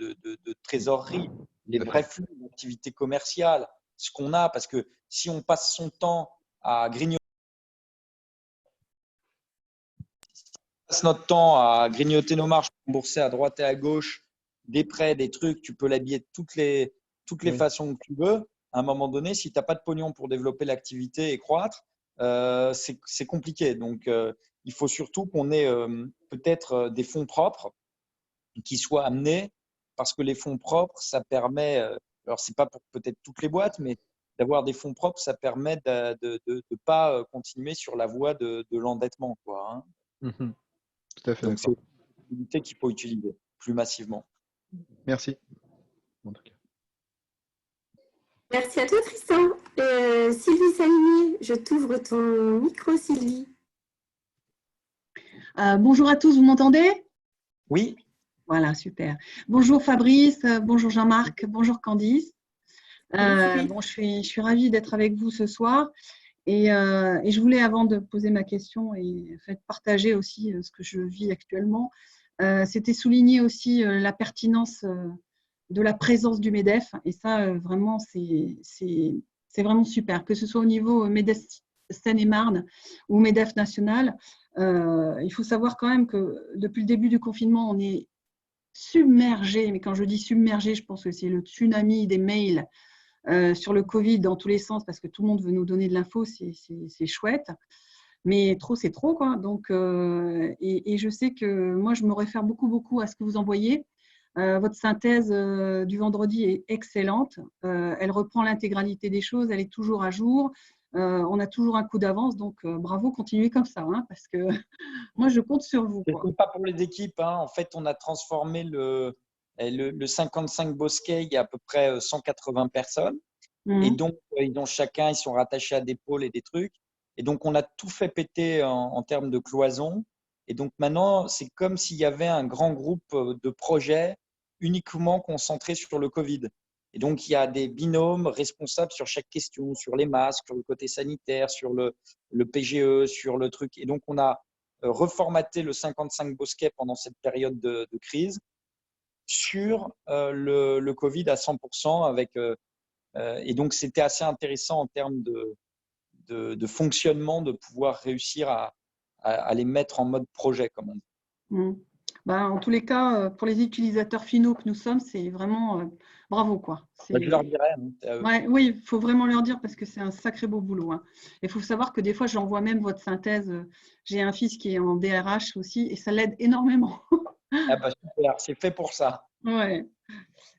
trésorerie, les vrais flux d'activité commerciale, ce qu'on a, parce que si on passe son temps à grignoter, notre temps à grignoter nos marges, rembourser à droite et à gauche des prêts, des trucs, tu peux l'habiller de toutes les façons que tu veux. À un moment donné, si tu n'as pas de pognon pour développer l'activité et croître, c'est compliqué. Donc, il faut surtout qu'on ait peut-être des fonds propres qui soient amenés, parce que les fonds propres, ça permet, alors c'est pas pour peut-être toutes les boîtes, mais d'avoir des fonds propres, ça permet de ne pas continuer sur la voie de l'endettement, quoi, hein. Tout à fait. Donc, c'est une possibilité qu'il faut utiliser plus massivement. Merci. En tout cas. Merci à toi, Tristan. Sylvie Salinier, je t'ouvre ton micro, Sylvie. Bonjour à tous, vous m'entendez? Oui. Voilà, super. Bonjour Fabrice, bonjour Jean-Marc, bonjour Candice. Bon, je suis ravie d'être avec vous ce soir et je voulais, avant de poser ma question et en fait, partager aussi ce que je vis actuellement, c'était souligner aussi la pertinence de la présence du MEDEF et ça, vraiment, c'est vraiment super, que ce soit au niveau MEDEF Seine-et-Marne ou MEDEF national. Il faut savoir quand même que depuis le début du confinement, on est submergé, mais quand je dis submergé, je pense que c'est le tsunami des mails sur le Covid dans tous les sens, parce que tout le monde veut nous donner de l'info, c'est chouette, mais trop, c'est trop, quoi. Donc, et je sais que moi, je me réfère beaucoup à ce que vous envoyez. Votre synthèse du vendredi est excellente. Elle reprend l'intégralité des choses, elle est toujours à jour. On a toujours un coup d'avance, donc bravo, continuez comme ça, hein, parce que moi, je compte sur vous. Ce n'est pas pour les équipes. Hein. En fait, on a transformé le 55 Bosquet, il y a à peu près 180 personnes. Et donc, ils sont rattachés à des pôles et des trucs. Et donc, on a tout fait péter en termes de cloison. Et donc, maintenant, c'est comme s'il y avait un grand groupe de projets uniquement concentrés sur le Covid. Et donc, il y a des binômes responsables sur chaque question, sur les masques, sur le côté sanitaire, sur le PGE, sur le truc. Et donc, on a reformaté le 55 Bosquet pendant cette période de crise sur le Covid à 100% avec… et donc, c'était assez intéressant en termes de fonctionnement de pouvoir réussir à les mettre en mode projet, comme on dit. Ben, en tous les cas, pour les utilisateurs finaux que nous sommes, c'est vraiment bravo, quoi. Je leur dirais. Ouais, oui, il faut vraiment leur dire parce que c'est un sacré beau boulot. Hein. Il faut savoir que des fois, j'envoie même votre synthèse. J'ai un fils qui est en DRH aussi et ça l'aide énormément. Ah bah super, c'est fait pour ça. Ouais.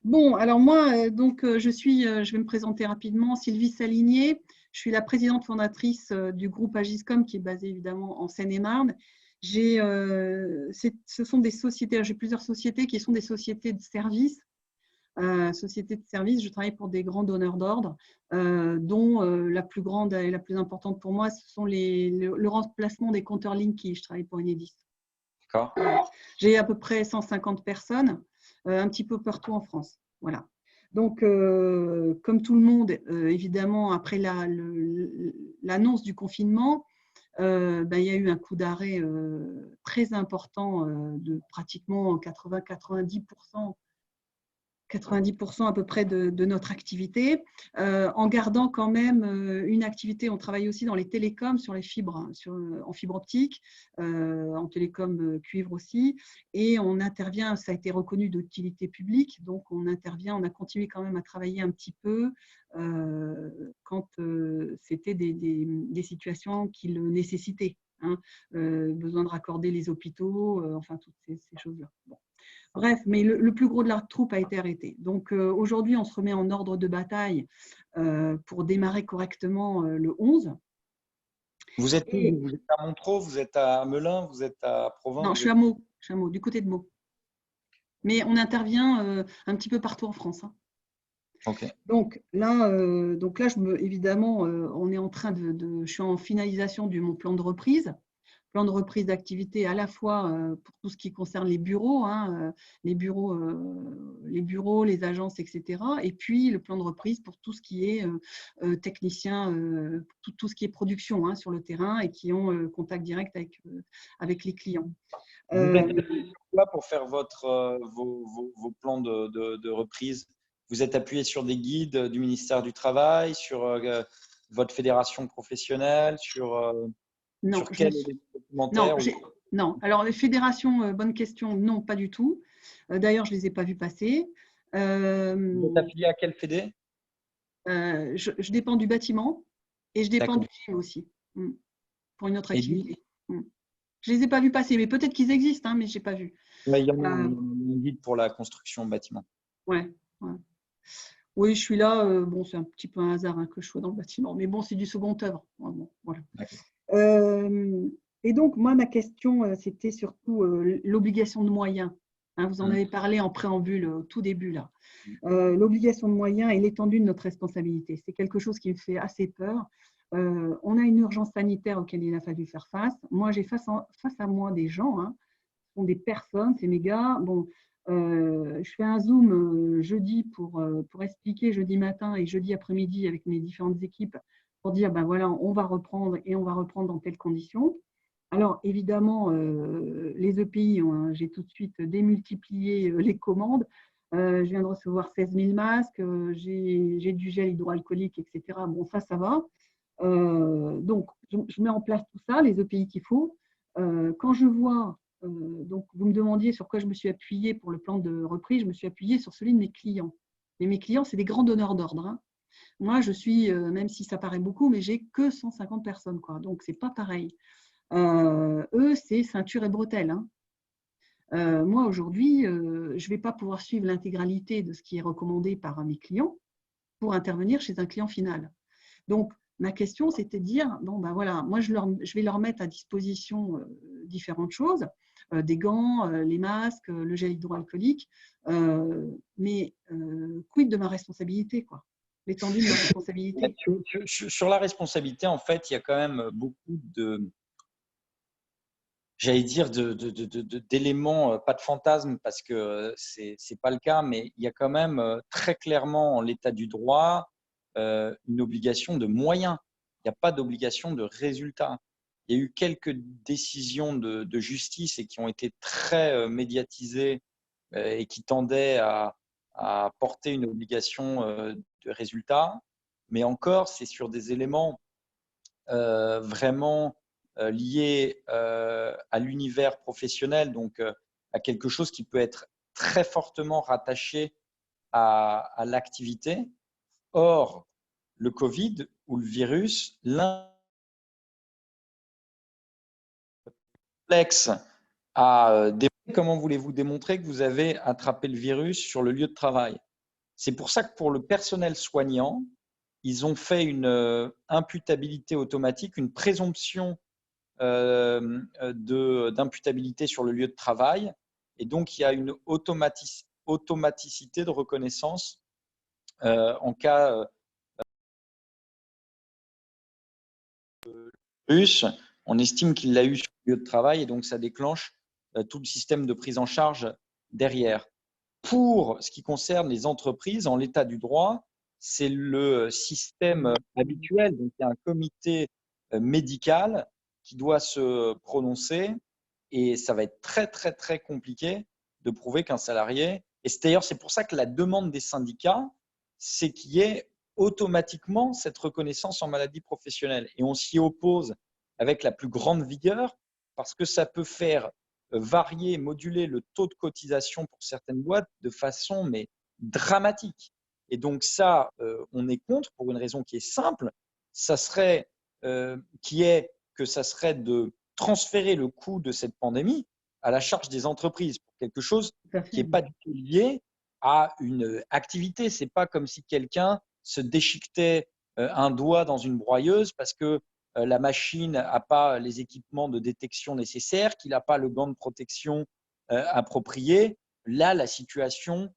Bon, alors moi, je vais me présenter rapidement, Sylvie Saligné. Je suis la présidente fondatrice du groupe Agiscom qui est basé évidemment en Seine-et-Marne. Ce sont des sociétés, j'ai plusieurs sociétés qui sont des sociétés de services. Je travaille pour des grands donneurs d'ordre, dont la plus grande et la plus importante pour moi, ce sont le remplacement des compteurs Linky. Je travaille pour Enedis. D'accord. J'ai à peu près 150 personnes, un petit peu partout en France. Voilà. Donc, comme tout le monde, évidemment, après l'annonce du confinement, il y a eu un coup d'arrêt très important de pratiquement 90% à peu près de notre activité, en gardant quand même une activité. On travaille aussi dans les télécoms, sur les fibres, en fibre optique, en télécom cuivre aussi, et on intervient, ça a été reconnu d'utilité publique, donc on intervient, on a continué quand même à travailler un petit peu quand c'était des situations qui le nécessitaient, hein, besoin de raccorder les hôpitaux, enfin toutes ces choses-là. Bon. Bref, mais le plus gros de la troupe a été arrêté. Donc aujourd'hui, on se remet en ordre de bataille pour démarrer correctement le 11. Vous êtes où? Vous êtes à Montreux, vous êtes à Melun, vous êtes à Provins? Non, je suis à Meaux, du côté de Meaux. Mais on intervient un petit peu partout en France. Hein. Okay. Donc là, évidemment, on est en train je suis en finalisation de mon plan de reprise. Plan de reprise d'activité à la fois pour tout ce qui concerne les bureaux, hein, les bureaux, les agences, etc. Et puis le plan de reprise pour tout ce qui est technicien, tout ce qui est production hein, sur le terrain et qui ont contact direct avec les clients. Vous êtes là pour faire vos plans de reprise. Vous êtes appuyé sur des guides du ministère du Travail, sur votre fédération professionnelle, sur… Non, sur quel documentaire non, alors les fédérations, bonne question, non, pas du tout. D'ailleurs, je ne les ai pas vues passer. Vous êtes affilié à quelle fédé? Je dépends du bâtiment et je dépends du gym aussi, pour une autre activité. Je ne les ai pas vus passer, mais peut-être qu'ils existent, hein, mais je n'ai pas vu. Il y a un guide pour la construction bâtiment. Ouais. Oui, je suis là. Bon, c'est un petit peu un hasard hein, que je sois dans le bâtiment, mais bon, c'est du second œuvre. Bon, voilà. Et donc, moi, ma question, c'était surtout l'obligation de moyens. Hein, vous en avez parlé en préambule au tout début, là. L'obligation de moyens et l'étendue de notre responsabilité. C'est quelque chose qui me fait assez peur. on a une urgence sanitaire auquel il a fallu faire face. Moi, j'ai face à moi des gens, hein, ce sont des personnes, c'est mes gars. Bon, je fais un Zoom jeudi pour expliquer jeudi matin et jeudi après-midi avec mes différentes équipes pour dire, ben voilà, on va reprendre et on va reprendre dans telles conditions. Alors, évidemment, les EPI, j'ai tout de suite démultiplié les commandes. Je viens de recevoir 16 000 masques, j'ai du gel hydroalcoolique, etc. Bon, ça va. Donc, je mets en place tout ça, les EPI qu'il faut. Quand je vois, donc vous me demandiez sur quoi je me suis appuyée pour le plan de reprise, je me suis appuyée sur celui de mes clients. Et mes clients, c'est des grands donneurs d'ordre, hein. Moi, je suis, même si ça paraît beaucoup, mais j'ai que 150 personnes, quoi. Donc, c'est pas pareil. Eux, c'est ceinture et bretelles, hein. Moi, aujourd'hui, je ne vais pas pouvoir suivre l'intégralité de ce qui est recommandé par mes clients pour intervenir chez un client final. Donc, ma question, c'était de dire, bon, ben voilà, moi, je vais leur mettre à disposition différentes choses, des gants, les masques, le gel hydroalcoolique, mais quid de ma responsabilité, quoi, l'étendue de ma responsabilité. Sur la responsabilité, en fait, il y a quand même beaucoup j'allais dire d'éléments, pas de fantasmes parce que c'est pas le cas, mais il y a quand même très clairement en l'état du droit une obligation de moyens. Il n'y a pas d'obligation de résultat. Il y a eu quelques décisions de justice et qui ont été très médiatisées et qui tendaient à porter une obligation de résultat. Mais encore, c'est sur des éléments vraiment liés à l'univers professionnel, donc à quelque chose qui peut être très fortement rattaché à l'activité. Or, le Covid ou le virus, complexe à démontrer. Comment voulez-vous démontrer que vous avez attrapé le virus sur le lieu de travail? C'est pour ça que pour le personnel soignant, ils ont fait une imputabilité automatique, une présomption d'imputabilité sur le lieu de travail. Et donc, il y a une automaticité de reconnaissance en cas virus. On estime qu'il l'a eu sur le lieu de travail et donc ça déclenche tout le système de prise en charge derrière. Pour ce qui concerne les entreprises, en l'état du droit, c'est le système habituel. Donc, il y a un comité médical qui doit se prononcer et ça va être très, très, très compliqué de prouver qu'un salarié… Et d'ailleurs, c'est pour ça que la demande des syndicats, c'est qu'il y ait automatiquement cette reconnaissance en maladie professionnelle. Et on s'y oppose avec la plus grande vigueur parce que ça peut faire varier, moduler le taux de cotisation pour certaines boîtes de façon mais dramatique. Et donc ça, on est contre pour une raison qui est simple, ça serait que ça serait de transférer le coût de cette pandémie à la charge des entreprises pour quelque chose qui n'est pas du tout lié à une activité. C'est pas comme si quelqu'un se déchiquetait un doigt dans une broyeuse parce que la machine n'a pas les équipements de détection nécessaires, qu'il n'a pas le gant de protection approprié. Là, la situation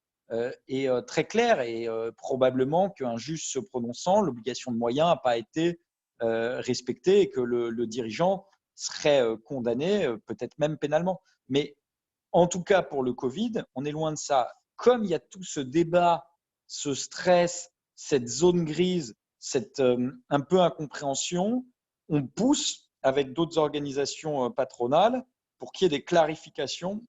est très claire et probablement qu'un juge se prononçant, l'obligation de moyens n'a pas été respectée et que le dirigeant serait condamné, peut-être même pénalement. Mais en tout cas, pour le Covid, on est loin de ça. Comme il y a tout ce débat, ce stress, cette zone grise, cette un peu incompréhension, on pousse avec d'autres organisations patronales pour qu'il y ait des clarifications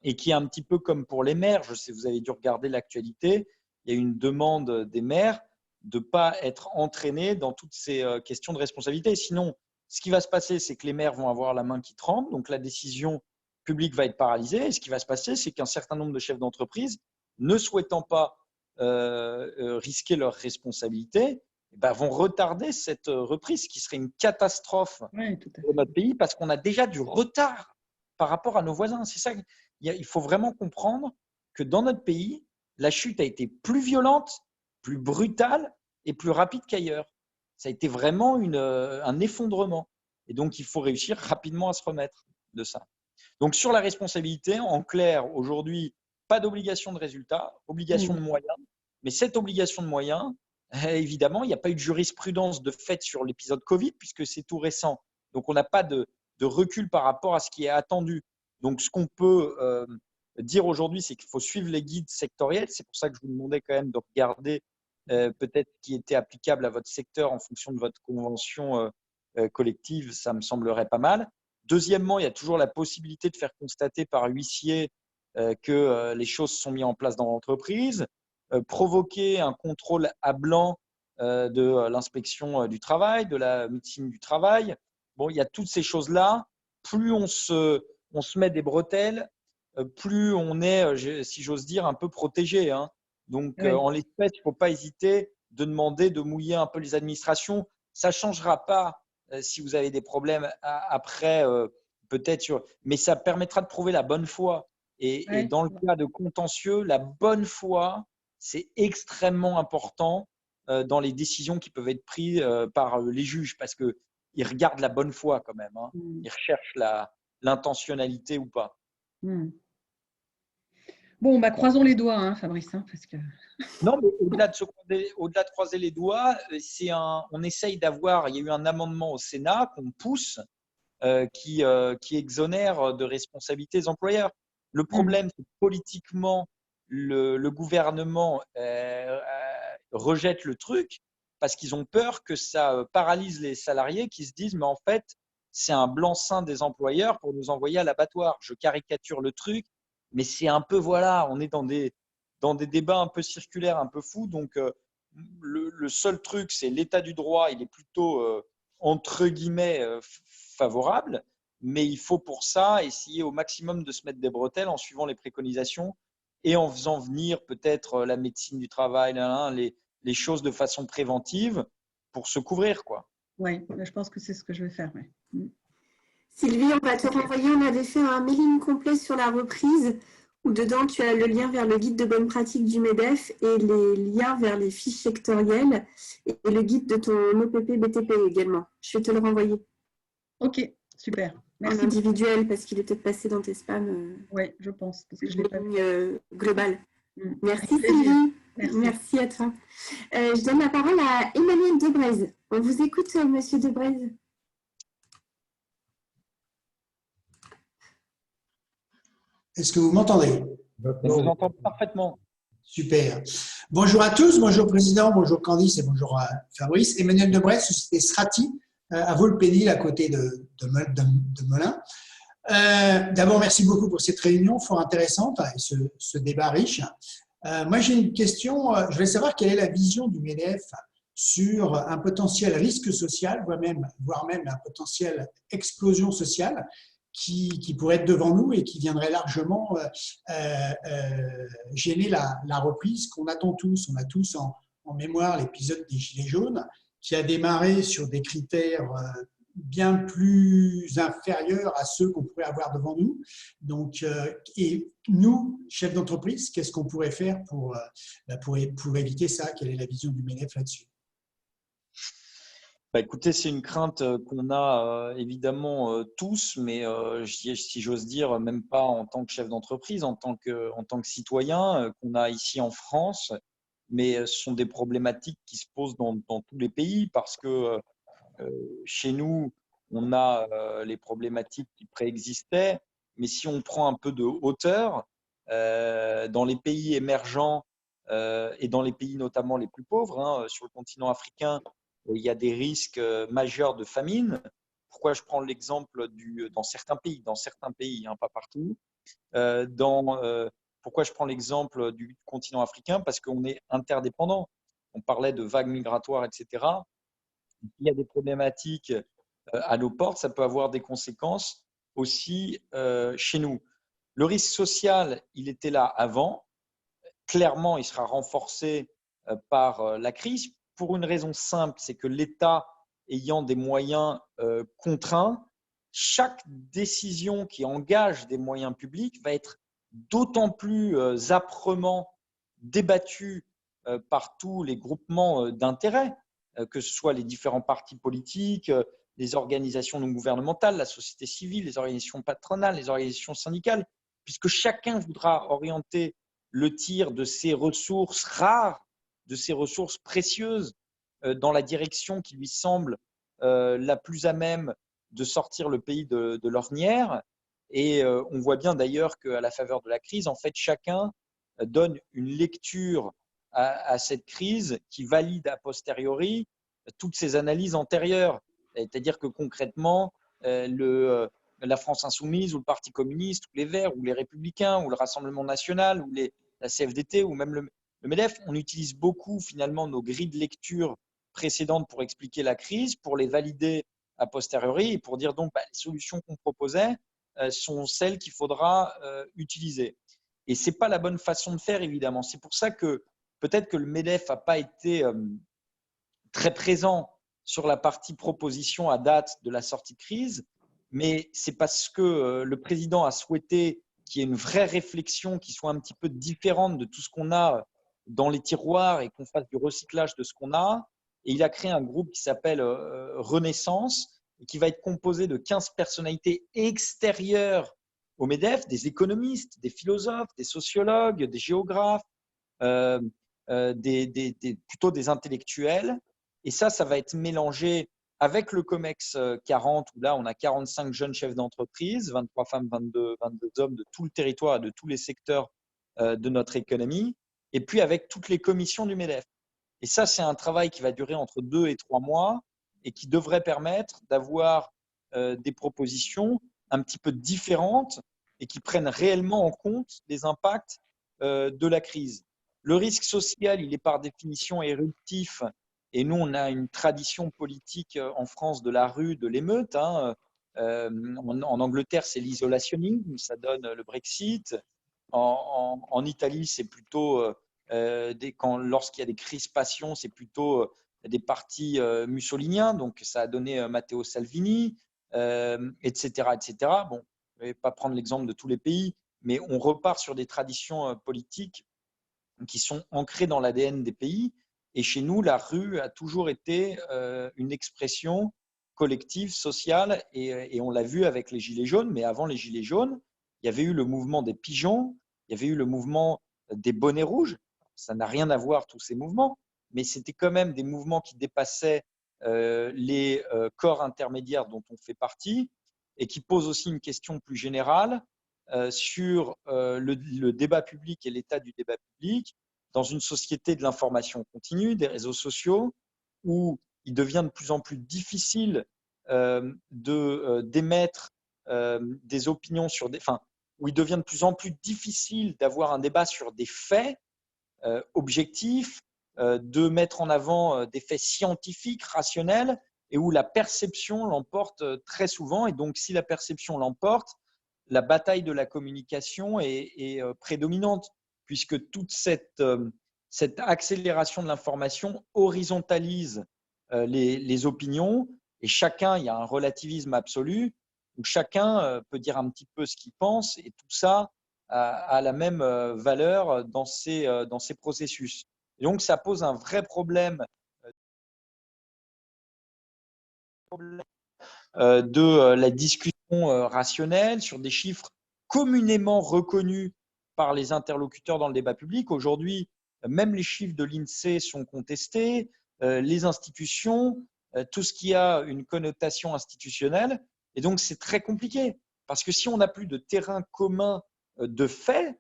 et qui est un petit peu comme pour les maires. Je sais, vous avez dû regarder l'actualité. Il y a une demande des maires de ne pas être entraînés dans toutes ces questions de responsabilité. Sinon, ce qui va se passer, c'est que les maires vont avoir la main qui tremble, donc la décision publique va être paralysée. Et ce qui va se passer, c'est qu'un certain nombre de chefs d'entreprise, ne souhaitant pas risquer leurs responsabilités, vont retarder cette reprise, qui serait une catastrophe pour notre pays, parce qu'on a déjà du retard par rapport à nos voisins. C'est ça, il faut vraiment comprendre que dans notre pays, la chute a été plus violente, plus brutale et plus rapide qu'ailleurs. Ça a été vraiment un effondrement. Et donc, il faut réussir rapidement à se remettre de ça. Donc, sur la responsabilité, en clair, aujourd'hui, pas d'obligation de résultat, obligation de moyens. Mais cette obligation de moyens, évidemment, il n'y a pas eu de jurisprudence de fait sur l'épisode Covid puisque c'est tout récent. Donc, on n'a pas de recul par rapport à ce qui est attendu. Donc, ce qu'on peut dire aujourd'hui, c'est qu'il faut suivre les guides sectoriels. C'est pour ça que je vous demandais quand même de regarder peut-être qui était applicable à votre secteur en fonction de votre convention collective. Ça me semblerait pas mal. Deuxièmement, il y a toujours la possibilité de faire constater par huissier que les choses sont mises en place dans l'entreprise. Provoquer un contrôle à blanc de l'inspection du travail, de la médecine du travail. Bon, il y a toutes ces choses-là. Plus on se met des bretelles, plus on est, si j'ose dire, un peu protégé. Hein. Donc, Oui. en l'espèce, il ne faut pas hésiter de demander de mouiller un peu les administrations. Ça ne changera pas si vous avez des problèmes après, peut-être, mais ça permettra de prouver la bonne foi. Et dans le cas de contentieux, la bonne foi, c'est extrêmement important dans les décisions qui peuvent être prises par les juges parce qu'ils regardent la bonne foi quand même. Hein. Ils recherchent l'intentionnalité ou pas. Bon, bah, croisons les doigts, hein, Fabrice. Hein, parce que... Non, mais au-delà de croiser les doigts, on essaye d'avoir. Il y a eu un amendement au Sénat qu'on pousse qui exonère de responsabilité les employeurs. Le problème, c'est que politiquement, le gouvernement rejette le truc parce qu'ils ont peur que ça paralyse les salariés qui se disent mais en fait, c'est un blanc-seing des employeurs pour nous envoyer à l'abattoir. Je caricature le truc, mais c'est un peu, voilà, on est dans des débats un peu circulaires, un peu fous. Donc, le seul truc, c'est l'état du droit, il est plutôt, entre guillemets, favorable. Mais il faut pour ça essayer au maximum de se mettre des bretelles en suivant les préconisations et en faisant venir peut-être la médecine du travail, les choses de façon préventive pour se couvrir, quoi. Oui, je pense que c'est ce que je vais faire. Ouais. Sylvie, on va te renvoyer. On avait fait un mailing complet sur la reprise où dedans tu as le lien vers le guide de bonne pratique du MEDEF et les liens vers les fiches sectorielles et le guide de ton OPP BTP également. Je vais te le renvoyer. Ok, super. Merci. En individuel parce qu'il est peut-être passé dans tes spams. Oui, je pense parce que je l'ai pas vu. Global. Merci Sylvie. Merci à toi. Je donne la parole à Emmanuel Debrez. On vous écoute, monsieur Debrez. Est-ce que vous m'entendez? On vous entend parfaitement. Super. Bonjour à tous, bonjour Président, bonjour Candice et bonjour Fabrice. Emmanuel Debrez, société Strati, à Volpénil, à côté de Melun. D'abord, merci beaucoup pour cette réunion fort intéressante et ce débat riche. Moi, j'ai une question. Je voulais savoir quelle est la vision du MEDEF sur un potentiel risque social, voire même un potentiel explosion sociale qui pourrait être devant nous et qui viendrait largement gêner la reprise qu'on attend tous. On a tous en mémoire l'épisode des Gilets jaunes qui a démarré sur des critères bien plus inférieurs à ceux qu'on pourrait avoir devant nous. Donc, et nous, chefs d'entreprise, qu'est-ce qu'on pourrait faire pour éviter ça? Quelle est la vision du MEDEF là-dessus? Bah, écoutez, c'est une crainte qu'on a évidemment tous, mais si j'ose dire, même pas en tant que chef d'entreprise, en tant que citoyen qu'on a ici en France, mais ce sont des problématiques qui se posent dans tous les pays parce que chez nous, on a les problématiques qui préexistaient, mais si on prend un peu de hauteur, dans les pays émergents et dans les pays notamment les plus pauvres, hein, sur le continent africain, il y a des risques majeurs de famine. Pourquoi je prends l'exemple dans certains pays, hein, pas partout. Pourquoi je prends l'exemple du continent africain? Parce qu'on est interdépendants. On parlait de vagues migratoires, etc. Il y a des problématiques à nos portes, ça peut avoir des conséquences aussi chez nous. Le risque social, il était là avant. Clairement, il sera renforcé par la crise pour une raison simple, c'est que l'État ayant des moyens contraints, chaque décision qui engage des moyens publics va être d'autant plus âprement débattue par tous les groupements d'intérêt, que ce soit les différents partis politiques, les organisations non gouvernementales, la société civile, les organisations patronales, les organisations syndicales, puisque chacun voudra orienter le tir de ses ressources rares de ses ressources précieuses dans la direction qui lui semble la plus à même de sortir le pays de l'ornière. Et on voit bien d'ailleurs qu'à la faveur de la crise, en fait, chacun donne une lecture à cette crise qui valide a posteriori toutes ces analyses antérieures. C'est-à-dire que concrètement, la France insoumise ou le Parti communiste ou les Verts ou les Républicains ou le Rassemblement national ou la CFDT ou même le MEDEF, on utilise beaucoup finalement nos grilles de lecture précédentes pour expliquer la crise, pour les valider a posteriori et pour dire donc les solutions qu'on proposait sont celles qu'il faudra utiliser. Et ce n'est pas la bonne façon de faire, évidemment. C'est pour ça que peut-être que le MEDEF n'a pas été très présent sur la partie proposition à date de la sortie de crise, mais c'est parce que le président a souhaité qu'il y ait une vraie réflexion qui soit un petit peu différente de tout ce qu'on a dans les tiroirs et qu'on fasse du recyclage de ce qu'on a. Et il a créé un groupe qui s'appelle Renaissance et qui va être composé de 15 personnalités extérieures au MEDEF, des économistes, des philosophes, des sociologues, des géographes, plutôt des intellectuels. Et ça va être mélangé avec le COMEX 40, où là, on a 45 jeunes chefs d'entreprise, 23 femmes, 22 hommes de tout le territoire et de tous les secteurs de notre économie, et puis avec toutes les commissions du MEDEF. Et ça, c'est un travail qui va durer entre 2 et 3 mois et qui devrait permettre d'avoir des propositions un petit peu différentes et qui prennent réellement en compte les impacts de la crise. Le risque social, il est par définition éruptif. Et nous, on a une tradition politique en France de la rue, de l'émeute. En Angleterre, c'est l'isolationnisme, ça donne le Brexit. En Italie, c'est plutôt, lorsqu'il y a des crispations, c'est plutôt des partis mussoliniens. Donc, ça a donné Matteo Salvini, etc., etc. Bon, je ne vais pas prendre l'exemple de tous les pays, mais on repart sur des traditions politiques qui sont ancrées dans l'ADN des pays. Et chez nous, la rue a toujours été une expression collective, sociale, et on l'a vu avec les Gilets jaunes. Mais avant les Gilets jaunes, il y avait eu le mouvement des pigeons, il y avait eu le mouvement des bonnets rouges. Ça n'a rien à voir, tous ces mouvements, mais c'était quand même des mouvements qui dépassaient les corps intermédiaires dont on fait partie et qui posent aussi une question plus générale sur le débat public et l'état du débat public dans une société de l'information continue, des réseaux sociaux, où il devient de plus en plus difficile d'émettre des opinions sur où il devient de plus en plus difficile d'avoir un débat sur des faits objectifs, de mettre en avant des faits scientifiques, rationnels, et où la perception l'emporte très souvent. Et donc, si la perception l'emporte, la bataille de la communication est prédominante, puisque toute cette accélération de l'information horizontalise les opinions, et chacun, il y a un relativisme absolu, où chacun peut dire un petit peu ce qu'il pense, et tout ça a la même valeur dans ces processus. Et donc, ça pose un vrai problème de la discussion rationnelle sur des chiffres communément reconnus par les interlocuteurs dans le débat public. Aujourd'hui, même les chiffres de l'INSEE sont contestés, les institutions, tout ce qui a une connotation institutionnelle. Et donc, c'est très compliqué. Parce que si on n'a plus de terrain commun de faits,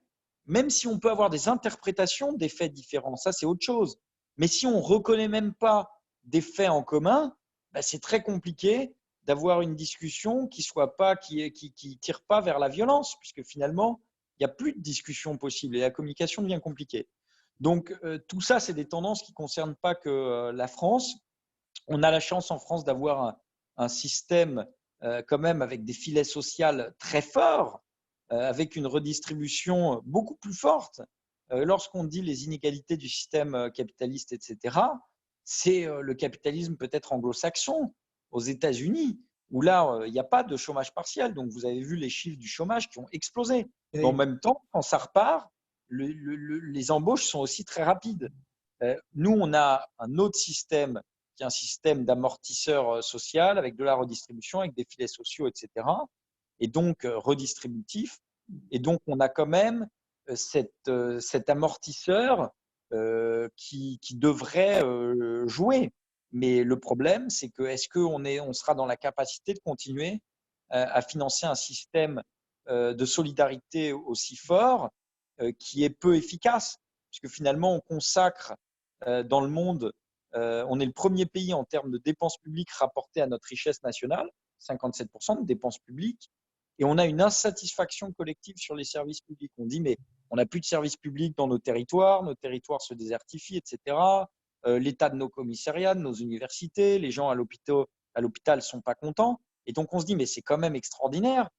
même si on peut avoir des interprétations des faits différents, ça c'est autre chose. Mais si on ne reconnaît même pas des faits en commun, c'est très compliqué d'avoir une discussion qui tire pas vers la violence, puisque finalement, il n'y a plus de discussion possible et la communication devient compliquée. Donc, tout ça, c'est des tendances qui ne concernent pas que la France. On a la chance en France d'avoir un système quand même avec des filets sociaux très forts, avec une redistribution beaucoup plus forte. Lorsqu'on dit les inégalités du système capitaliste, etc., c'est le capitalisme peut-être anglo-saxon, aux États-Unis, où là, il n'y a pas de chômage partiel. Donc, vous avez vu les chiffres du chômage qui ont explosé. Mais en même temps, quand ça repart, les embauches sont aussi très rapides. Nous, on a un autre système qui est un système d'amortisseur social avec de la redistribution, avec des filets sociaux, etc. Et donc redistributif. Et donc, on a quand même cet amortisseur qui devraient jouer. Mais le problème, c'est que est-ce qu'on sera dans la capacité de continuer à financer un système de solidarité aussi fort qui est peu efficace? Puisque finalement, on consacre dans le monde, on est le premier pays en termes de dépenses publiques rapportées à notre richesse nationale, 57% de dépenses publiques, et on a une insatisfaction collective sur les services publics. On dit, mais on n'a plus de services publics dans nos territoires se désertifient, etc. L'état de nos commissariats, de nos universités, les gens à l'hôpital ne sont pas contents. Et donc, on se dit, mais c'est quand même extraordinaire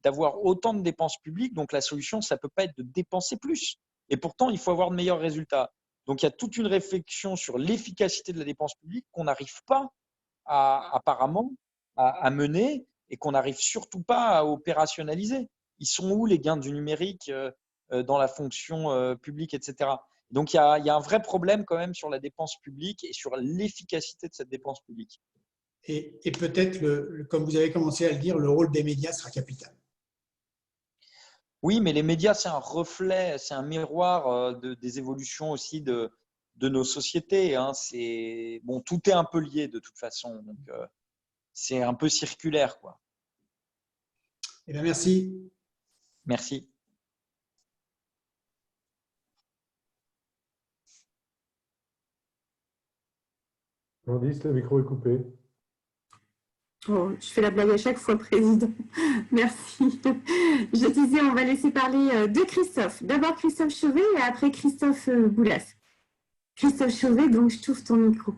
d'avoir autant de dépenses publiques. Donc, la solution, ça ne peut pas être de dépenser plus. Et pourtant, il faut avoir de meilleurs résultats. Donc, il y a toute une réflexion sur l'efficacité de la dépense publique qu'on n'arrive pas apparemment à mener et qu'on n'arrive surtout pas à opérationnaliser. Ils sont où les gains du numérique dans la fonction publique, etc. Donc, il y a un vrai problème quand même sur la dépense publique et sur l'efficacité de cette dépense publique. Et peut-être, comme vous avez commencé à le dire, le rôle des médias sera capital. Oui, mais les médias, c'est un reflet, c'est un miroir des évolutions aussi de nos sociétés. Hein. Bon, tout est un peu lié de toute façon. Donc, c'est un peu circulaire, quoi. Eh bien, merci. Merci. Candice, le micro est coupé. Oh, je fais la blague à chaque fois, Président. Merci. Je disais, on va laisser parler de Christophe. D'abord Christophe Chauvet et après Christophe Boulas. Christophe Chauvet, donc je t'ouvre ton micro.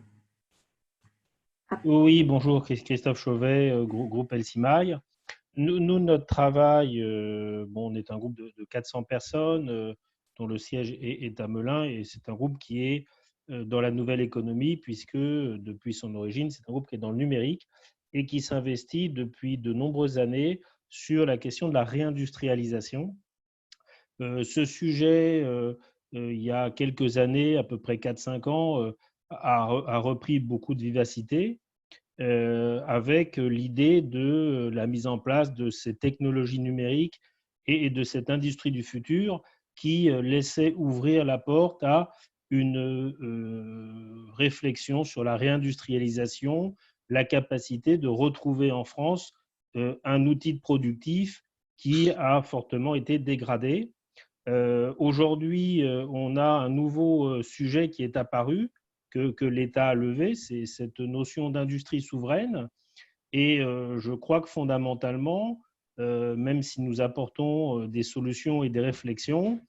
Ah. Oui, bonjour, Christophe Chauvet, groupe Elsimail. Nous, notre travail, on est un groupe de 400 personnes dont le siège est à Melun et c'est un groupe qui est dans la nouvelle économie puisque depuis son origine, c'est un groupe qui est dans le numérique et qui s'investit depuis de nombreuses années sur la question de la réindustrialisation. Ce sujet, il y a quelques années, à peu près 4-5 ans, a repris beaucoup de vivacité avec l'idée de la mise en place de ces technologies numériques et de cette industrie du futur qui laissait ouvrir la porte à une réflexion sur la réindustrialisation, la capacité de retrouver en France un outil productif qui a fortement été dégradé. Aujourd'hui, on a un nouveau sujet qui est apparu, que l'État a levé, c'est cette notion d'industrie souveraine. Et je crois que fondamentalement, même si nous apportons des solutions et des réflexions,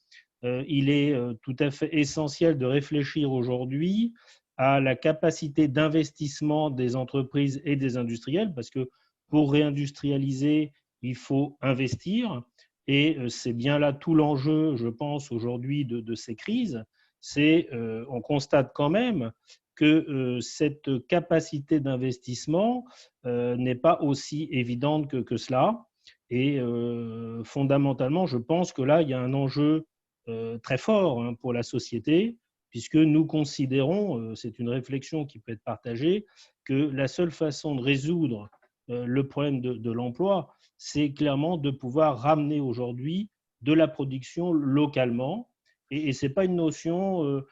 il est tout à fait essentiel de réfléchir aujourd'hui à la capacité d'investissement des entreprises et des industriels, parce que pour réindustrialiser, il faut investir. Et c'est bien là tout l'enjeu, je pense, aujourd'hui de ces crises. On constate quand même que cette capacité d'investissement n'est pas aussi évidente que cela. Et fondamentalement, je pense que là, il y a un enjeu très fort pour la société, puisque nous considérons, c'est une réflexion qui peut être partagée, que la seule façon de résoudre le problème de l'emploi, c'est clairement de pouvoir ramener aujourd'hui de la production localement. Et ce n'est pas une notion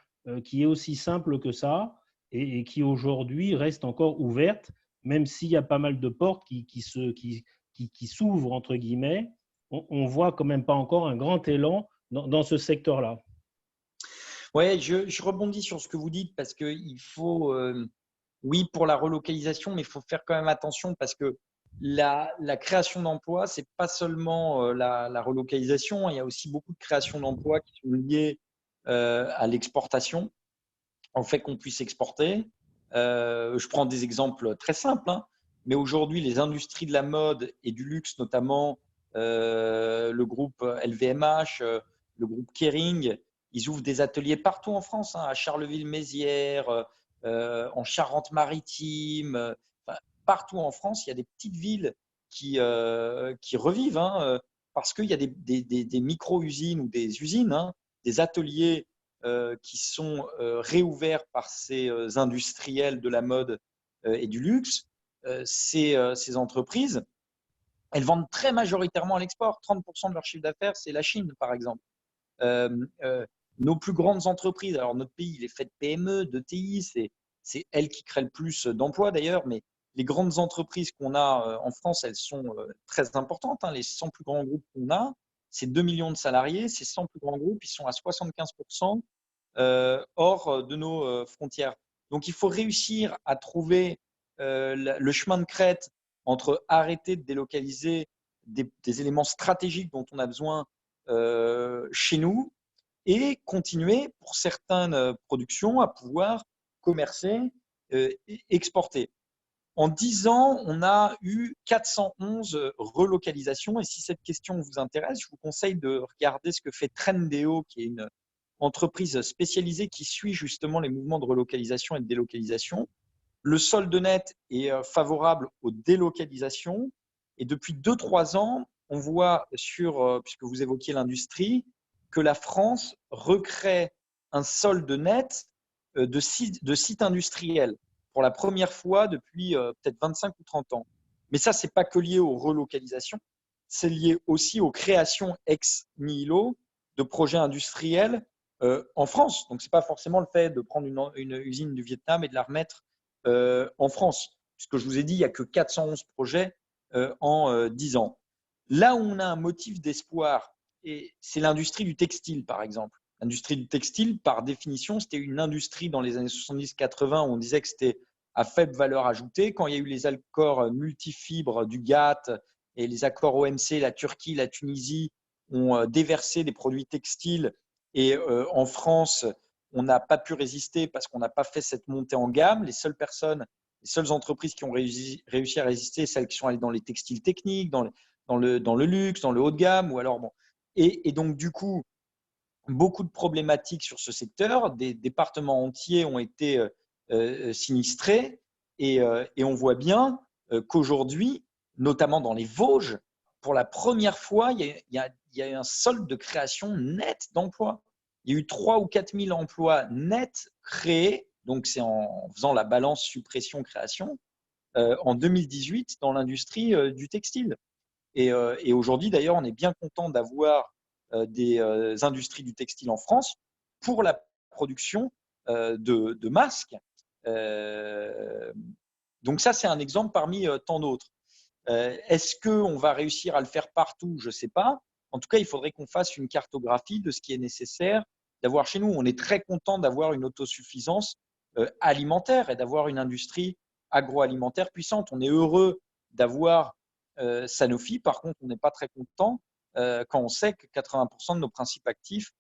qui est aussi simple que ça et qui aujourd'hui reste encore ouverte, même s'il y a pas mal de portes qui s'ouvrent, entre guillemets. On ne voit quand même pas encore un grand élan dans ce secteur-là. Oui, je rebondis sur ce que vous dites parce qu'il faut, oui, pour la relocalisation, mais il faut faire quand même attention parce que la création d'emplois, ce n'est pas seulement la relocalisation, il y a aussi beaucoup de créations d'emplois qui sont liées à l'exportation, au fait qu'on puisse exporter. Je prends des exemples très simples, hein, mais aujourd'hui, les industries de la mode et du luxe, notamment le groupe LVMH, le groupe Kering, ils ouvrent des ateliers partout en France, hein, à Charleville-Mézières, en Charente-Maritime, partout en France, il y a des petites villes qui revivent, hein, parce qu'il y a des micro-usines ou des usines, hein, des ateliers qui sont réouverts par ces industriels de la mode et du luxe. Ces entreprises, elles vendent très majoritairement à l'export. 30% de leur chiffre d'affaires, c'est la Chine, par exemple. nos plus grandes entreprises, alors notre pays, il est fait de PME, de TI, c'est elles qui créent le plus d'emplois d'ailleurs, mais les grandes entreprises qu'on a en France, elles sont très importantes. Les 100 plus grands groupes qu'on a, c'est 2 millions de salariés. Ces 100 plus grands groupes, ils sont à 75% hors de nos frontières. Donc, il faut réussir à trouver le chemin de crête entre arrêter de délocaliser des éléments stratégiques dont on a besoin chez nous et continuer pour certaines productions à pouvoir commercer et exporter. En 10 ans, on a eu 411 relocalisations. Et si cette question vous intéresse, je vous conseille de regarder ce que fait Trendéo, qui est une entreprise spécialisée qui suit justement les mouvements de relocalisation et de délocalisation. Le solde net est favorable aux délocalisations. Et depuis 2-3 ans, on voit puisque vous évoquiez l'industrie, que la France recrée un solde net de sites industriels pour la première fois depuis peut-être 25 ou 30 ans. Mais ça, ce n'est pas que lié aux relocalisations, c'est lié aussi aux créations ex nihilo de projets industriels en France. Donc, ce n'est pas forcément le fait de prendre une usine du Vietnam et de la remettre en France. Puisque je vous ai dit, il n'y a que 411 projets en 10 ans. Là où on a un motif d'espoir, et c'est l'industrie du textile, par exemple. L'industrie du textile, par définition, c'était une industrie dans les années 70-80 où on disait que c'était à faible valeur ajoutée. Quand il y a eu les accords multifibres du GATT et les accords OMC, la Turquie, la Tunisie ont déversé des produits textiles. Et en France, on n'a pas pu résister parce qu'on n'a pas fait cette montée en gamme. Les seules entreprises qui ont réussi à résister, celles qui sont allées dans les textiles techniques, dans le luxe, dans le haut de gamme. Ou alors, bon. Et donc, du coup, beaucoup de problématiques sur ce secteur. Des départements entiers ont été sinistrés. Et on voit bien qu'aujourd'hui, notamment dans les Vosges, pour la première fois, il y a eu un solde de création nette d'emplois. Il y a eu 3 ou 4 000 emplois nets créés, donc c'est en faisant la balance suppression-création, en 2018 dans l'industrie du textile. Et aujourd'hui, d'ailleurs, on est bien content d'avoir des industries du textile en France pour la production de masques. Donc ça, c'est un exemple parmi tant d'autres. Est-ce qu'on va réussir à le faire partout? Je ne sais pas. En tout cas, il faudrait qu'on fasse une cartographie de ce qui est nécessaire d'avoir chez nous. On est très content d'avoir une autosuffisance alimentaire et d'avoir une industrie agroalimentaire puissante. On est heureux d'avoir Sanofi. Par contre, on n'est pas très content quand on sait que 80% de nos principes actifs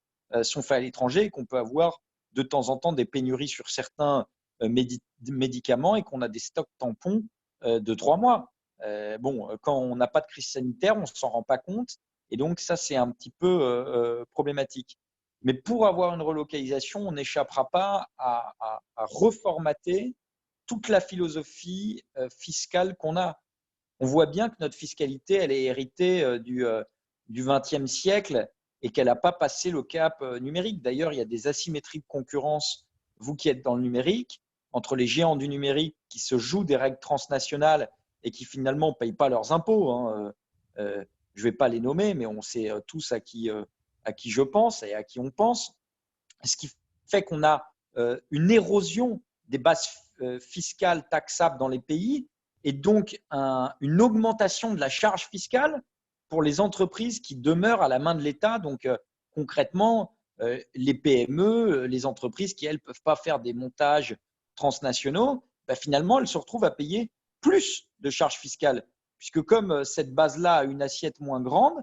sont faits à l'étranger et qu'on peut avoir de temps en temps des pénuries sur certains médicaments et qu'on a des stocks tampons de 3 mois. Quand on n'a pas de crise sanitaire, on ne s'en rend pas compte. Et donc, ça, c'est un petit peu problématique. Mais pour avoir une relocalisation, on n'échappera pas à reformater toute la philosophie fiscale qu'on a. On voit bien que notre fiscalité, elle est héritée du XXe siècle et qu'elle n'a pas passé le cap numérique. D'ailleurs, il y a des asymétries de concurrence, vous qui êtes dans le numérique, entre les géants du numérique qui se jouent des règles transnationales et qui finalement ne payent pas leurs impôts. Je ne vais pas les nommer, mais on sait tous à qui je pense et à qui on pense. Ce qui fait qu'on a une érosion des bases fiscales taxables dans les pays et donc une augmentation de la charge fiscale pour les entreprises qui demeurent à la main de l'État. Donc concrètement, les PME, les entreprises qui, elles, ne peuvent pas faire des montages transnationaux, finalement, elles se retrouvent à payer plus de charges fiscales. Puisque comme cette base-là a une assiette moins grande,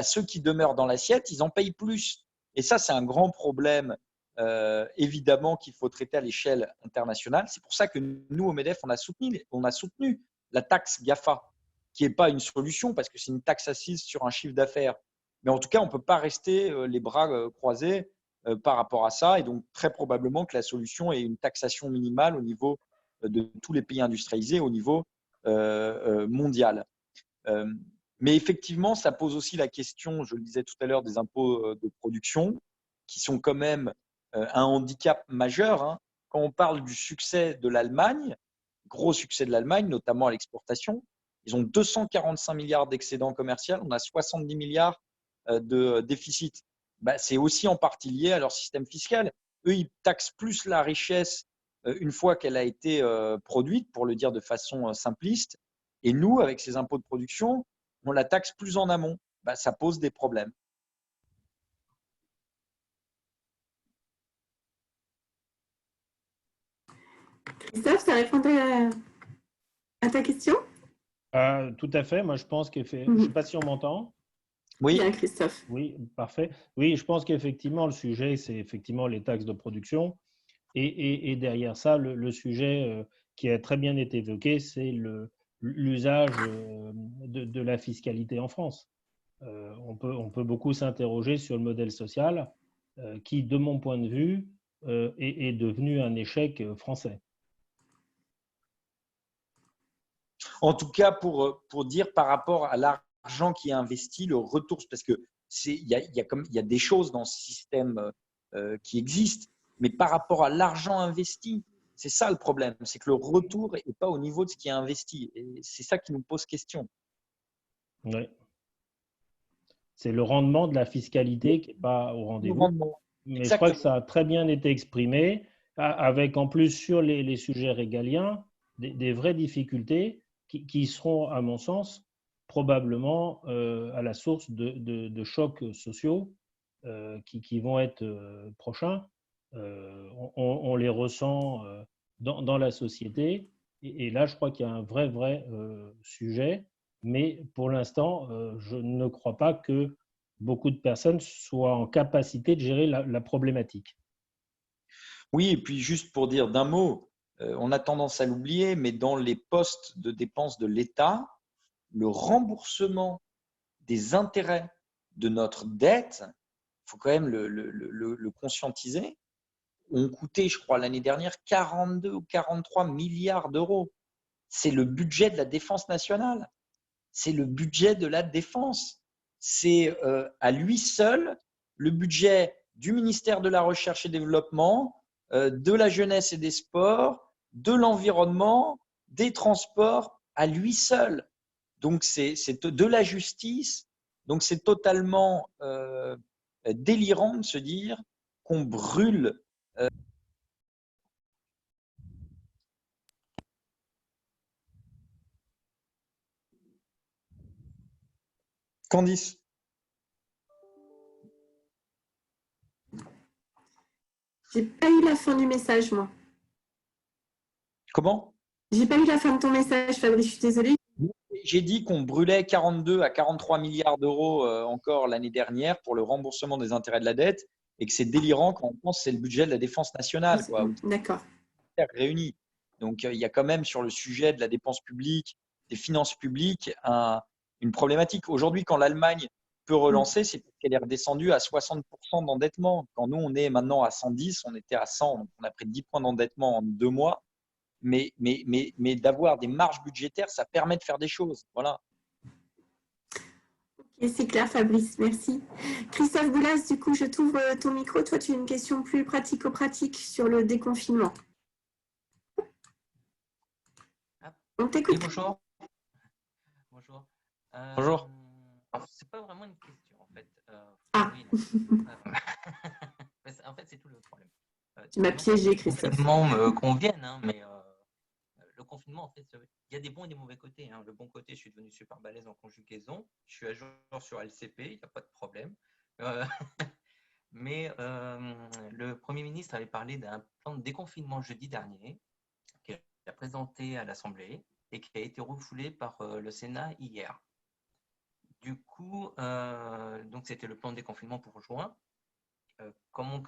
ceux qui demeurent dans l'assiette, ils en payent plus. Et ça, c'est un grand problème, évidemment, qu'il faut traiter à l'échelle internationale. C'est pour ça que nous, au MEDEF, on a soutenu la taxe GAFA, qui n'est pas une solution parce que c'est une taxe assise sur un chiffre d'affaires. Mais en tout cas, on ne peut pas rester les bras croisés par rapport à ça. Et donc, très probablement que la solution est une taxation minimale au niveau de tous les pays industrialisés, au niveau mondial. Mais effectivement, ça pose aussi la question, je le disais tout à l'heure, des impôts de production, qui sont quand même un handicap majeur. Quand on parle du succès de l'Allemagne, gros succès de l'Allemagne, notamment à l'exportation, ils ont 245 milliards d'excédents commerciaux, on a 70 milliards de déficit. c'est aussi en partie lié à leur système fiscal. Eux, ils taxent plus la richesse une fois qu'elle a été produite, pour le dire de façon simpliste. Et nous, avec ces impôts de production, on la taxe plus en amont. Ça pose des problèmes. Christophe, ça répondait à ta question? Tout à fait. Moi, je pense je ne sais pas si on m'entend. Oui. Bien, Christophe. Oui, parfait. Oui, je pense qu'effectivement, le sujet, c'est effectivement les taxes de production. Et derrière ça, le sujet qui a très bien été évoqué, c'est l'usage de la fiscalité en France. On peut beaucoup s'interroger sur le modèle social qui, de mon point de vue, est devenu un échec français. En tout cas, pour dire par rapport à l'argent qui est investi, le retour, parce que il y a des choses dans ce système qui existent, mais par rapport à l'argent investi, c'est ça le problème, c'est que le retour n'est pas au niveau de ce qui est investi. Et c'est ça qui nous pose question. Oui. C'est le rendement de la fiscalité qui n'est pas au rendez-vous. Mais je crois que ça a très bien été exprimé, avec en plus sur les sujets régaliens, des vraies difficultés qui seront, à mon sens, probablement à la source de chocs sociaux qui vont être prochains. On les ressent dans la société. Et là, je crois qu'il y a un vrai sujet. Mais pour l'instant, je ne crois pas que beaucoup de personnes soient en capacité de gérer la problématique. Oui, et puis juste pour dire d'un mot, on a tendance à l'oublier, mais dans les postes de dépenses de l'État, le remboursement des intérêts de notre dette, il faut quand même le conscientiser, ont coûté, je crois, l'année dernière 42 ou 43 milliards d'euros. C'est le budget de la défense nationale. C'est le budget de la défense. C'est à lui seul le budget du ministère de la Recherche et Développement, de la jeunesse et des sports, de l'environnement, des transports, à lui seul. Donc, c'est de la justice. Donc, c'est totalement délirant de se dire qu'on brûle Candice. J'ai pas eu la fin du message, moi. Comment? J'ai pas eu la fin de ton message, Fabrice, je suis désolée. J'ai dit qu'on brûlait 42 à 43 milliards d'euros encore l'année dernière pour le remboursement des intérêts de la dette et que c'est délirant quand on pense que c'est le budget de la défense nationale. D'accord. Réunis. Donc, il y a quand même sur le sujet de la dépense publique, des finances publiques, une problématique. Aujourd'hui, quand l'Allemagne peut relancer, c'est parce qu'elle est redescendue à 60% d'endettement. Quand nous, on est maintenant à 110, on était à 100, donc on a pris 10 points d'endettement en 2 mois. Mais d'avoir des marges budgétaires, ça permet de faire des choses. Voilà. Ok, c'est clair, Fabrice, merci. Christophe Boulas, du coup, je t'ouvre ton micro. Toi, tu as une question plus pratico-pratique sur le déconfinement. On t'écoute. Oui, bonjour. Bonjour. Bonjour. C'est pas vraiment une question, en fait. Oui, en fait, c'est tout le problème. Tu m'as piégé, Christophe. Le confinement me convienne, hein, mais le confinement, en fait, il y a des bons et des mauvais côtés. Hein. Le bon côté, je suis devenu super balèze en conjugaison. Je suis à jour sur LCP, il n'y a pas de problème. Mais le Premier ministre avait parlé d'un plan de déconfinement jeudi dernier qu'il a présenté à l'Assemblée et qui a été refoulé par le Sénat hier. Du coup, donc c'était le plan de déconfinement pour juin. Comment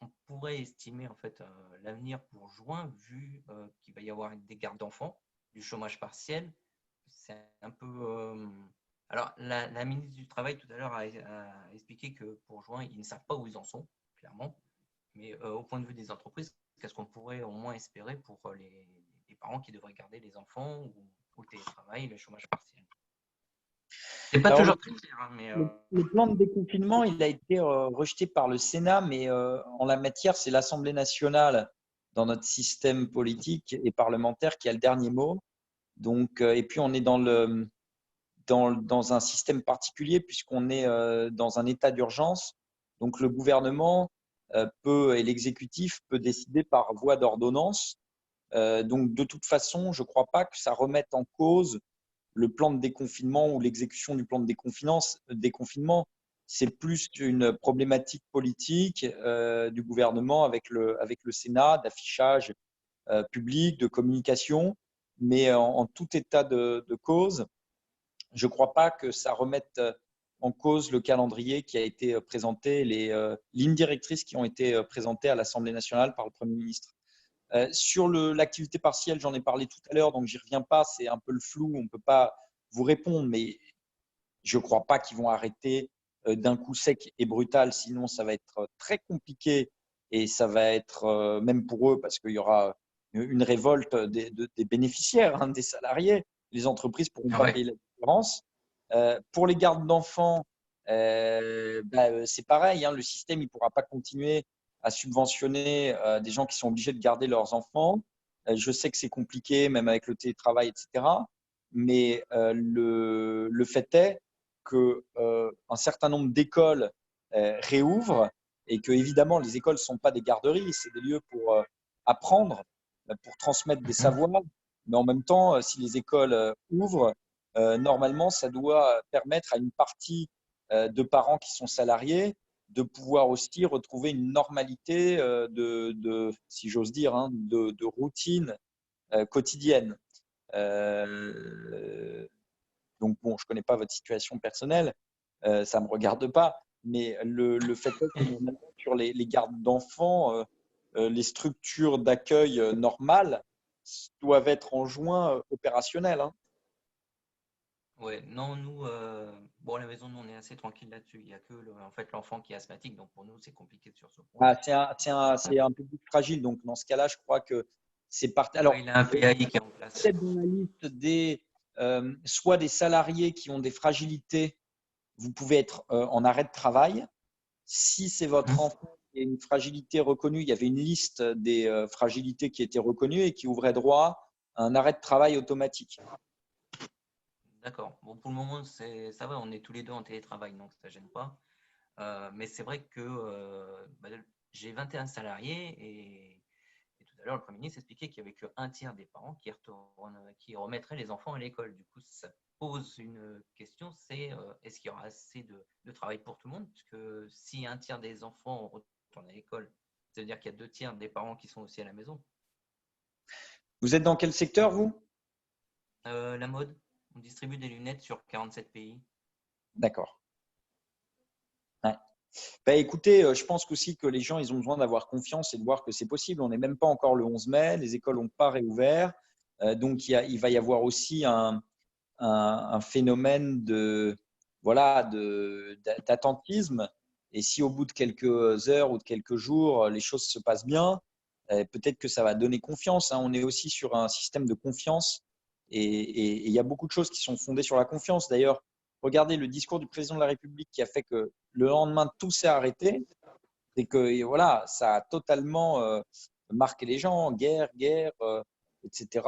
on pourrait estimer en fait l'avenir pour juin, vu qu'il va y avoir des gardes d'enfants, du chômage partiel. C'est un peu. Alors, la ministre du Travail tout à l'heure a expliqué que pour juin, ils ne savent pas où ils en sont, clairement. Mais au point de vue des entreprises, qu'est-ce qu'on pourrait au moins espérer pour les parents qui devraient garder les enfants ou le télétravail, le chômage partiel? C'est pas toujours très clair, hein, mais le plan de déconfinement, il a été rejeté par le Sénat, mais en la matière, c'est l'Assemblée nationale dans notre système politique et parlementaire qui a le dernier mot. Donc, et puis on est dans un système particulier puisqu'on est dans un état d'urgence. Donc le gouvernement et l'exécutif peut décider par voie d'ordonnance. Donc de toute façon, je ne crois pas que ça remette en cause le plan de déconfinement ou l'exécution du plan de déconfinement. C'est plus une problématique politique du gouvernement avec le Sénat, d'affichage public, de communication. Mais en tout état de cause, je ne crois pas que ça remette en cause le calendrier qui a été présenté, les lignes directrices qui ont été présentées à l'Assemblée nationale par le Premier ministre. Sur l'activité partielle, j'en ai parlé tout à l'heure, donc j'y reviens pas, c'est un peu le flou, on ne peut pas vous répondre, mais je ne crois pas qu'ils vont arrêter d'un coup sec et brutal, sinon ça va être très compliqué et ça va être même pour eux, parce qu'il y aura une révolte des bénéficiaires, des salariés. Les entreprises ne pourront pas payer la différence. Pour les gardes d'enfants, c'est pareil, le système ne pourra pas continuer à subventionner des gens qui sont obligés de garder leurs enfants. Je sais que c'est compliqué, même avec le télétravail, etc. Mais le fait est qu'un certain nombre d'écoles réouvrent et que, évidemment, les écoles ne sont pas des garderies, c'est des lieux pour apprendre, pour transmettre des savoirs. Mais en même temps, si les écoles ouvrent, normalement, ça doit permettre à une partie de parents qui sont salariés de pouvoir aussi retrouver une normalité si j'ose dire, de routine quotidienne. Donc, bon, je ne connais pas votre situation personnelle, ça ne me regarde pas, mais le fait est que sur les gardes d'enfants, les structures d'accueil normales doivent être en juin opérationnelles. Ouais, non, nous, à la maison, nous, on est assez tranquille là-dessus. Il n'y a que l'enfant qui est asthmatique, donc pour nous, c'est compliqué sur ce point. C'est un public fragile, donc dans ce cas-là, je crois que c'est parti. Alors, il a un PAI qui est en place. Peut-être dans la liste soit des salariés qui ont des fragilités, vous pouvez être en arrêt de travail. Si c'est votre enfant qui a une fragilité reconnue, il y avait une liste des fragilités qui étaient reconnues et qui ouvrait droit à un arrêt de travail automatique. D'accord. Bon, pour le moment, ça va, on est tous les deux en télétravail, donc ça ne gêne pas. Mais c'est vrai que j'ai 21 salariés et tout à l'heure, le Premier ministre expliquait qu'il n'y avait qu'un tiers des parents qui remettraient les enfants à l'école. Du coup, ça pose une question, c'est est-ce qu'il y aura assez de travail pour tout le monde? Parce que si un tiers des enfants retournent à l'école, ça veut dire qu'il y a 2 tiers des parents qui sont aussi à la maison. Vous êtes dans quel secteur, vous? La mode. On distribue des lunettes sur 47 pays. D'accord. Ouais. Écoutez, je pense aussi que les gens, ils ont besoin d'avoir confiance et de voir que c'est possible. On n'est même pas encore le 11 mai, les écoles n'ont pas réouvert. Donc, il va y avoir aussi un phénomène d'attentisme. Et si au bout de quelques heures ou de quelques jours, les choses se passent bien, peut-être que ça va donner confiance. On est aussi sur un système de confiance et il y a beaucoup de choses qui sont fondées sur la confiance. D'ailleurs, regardez le discours du président de la République qui a fait que le lendemain, tout s'est arrêté. Et que voilà, ça a totalement marqué les gens. Guerre, etc.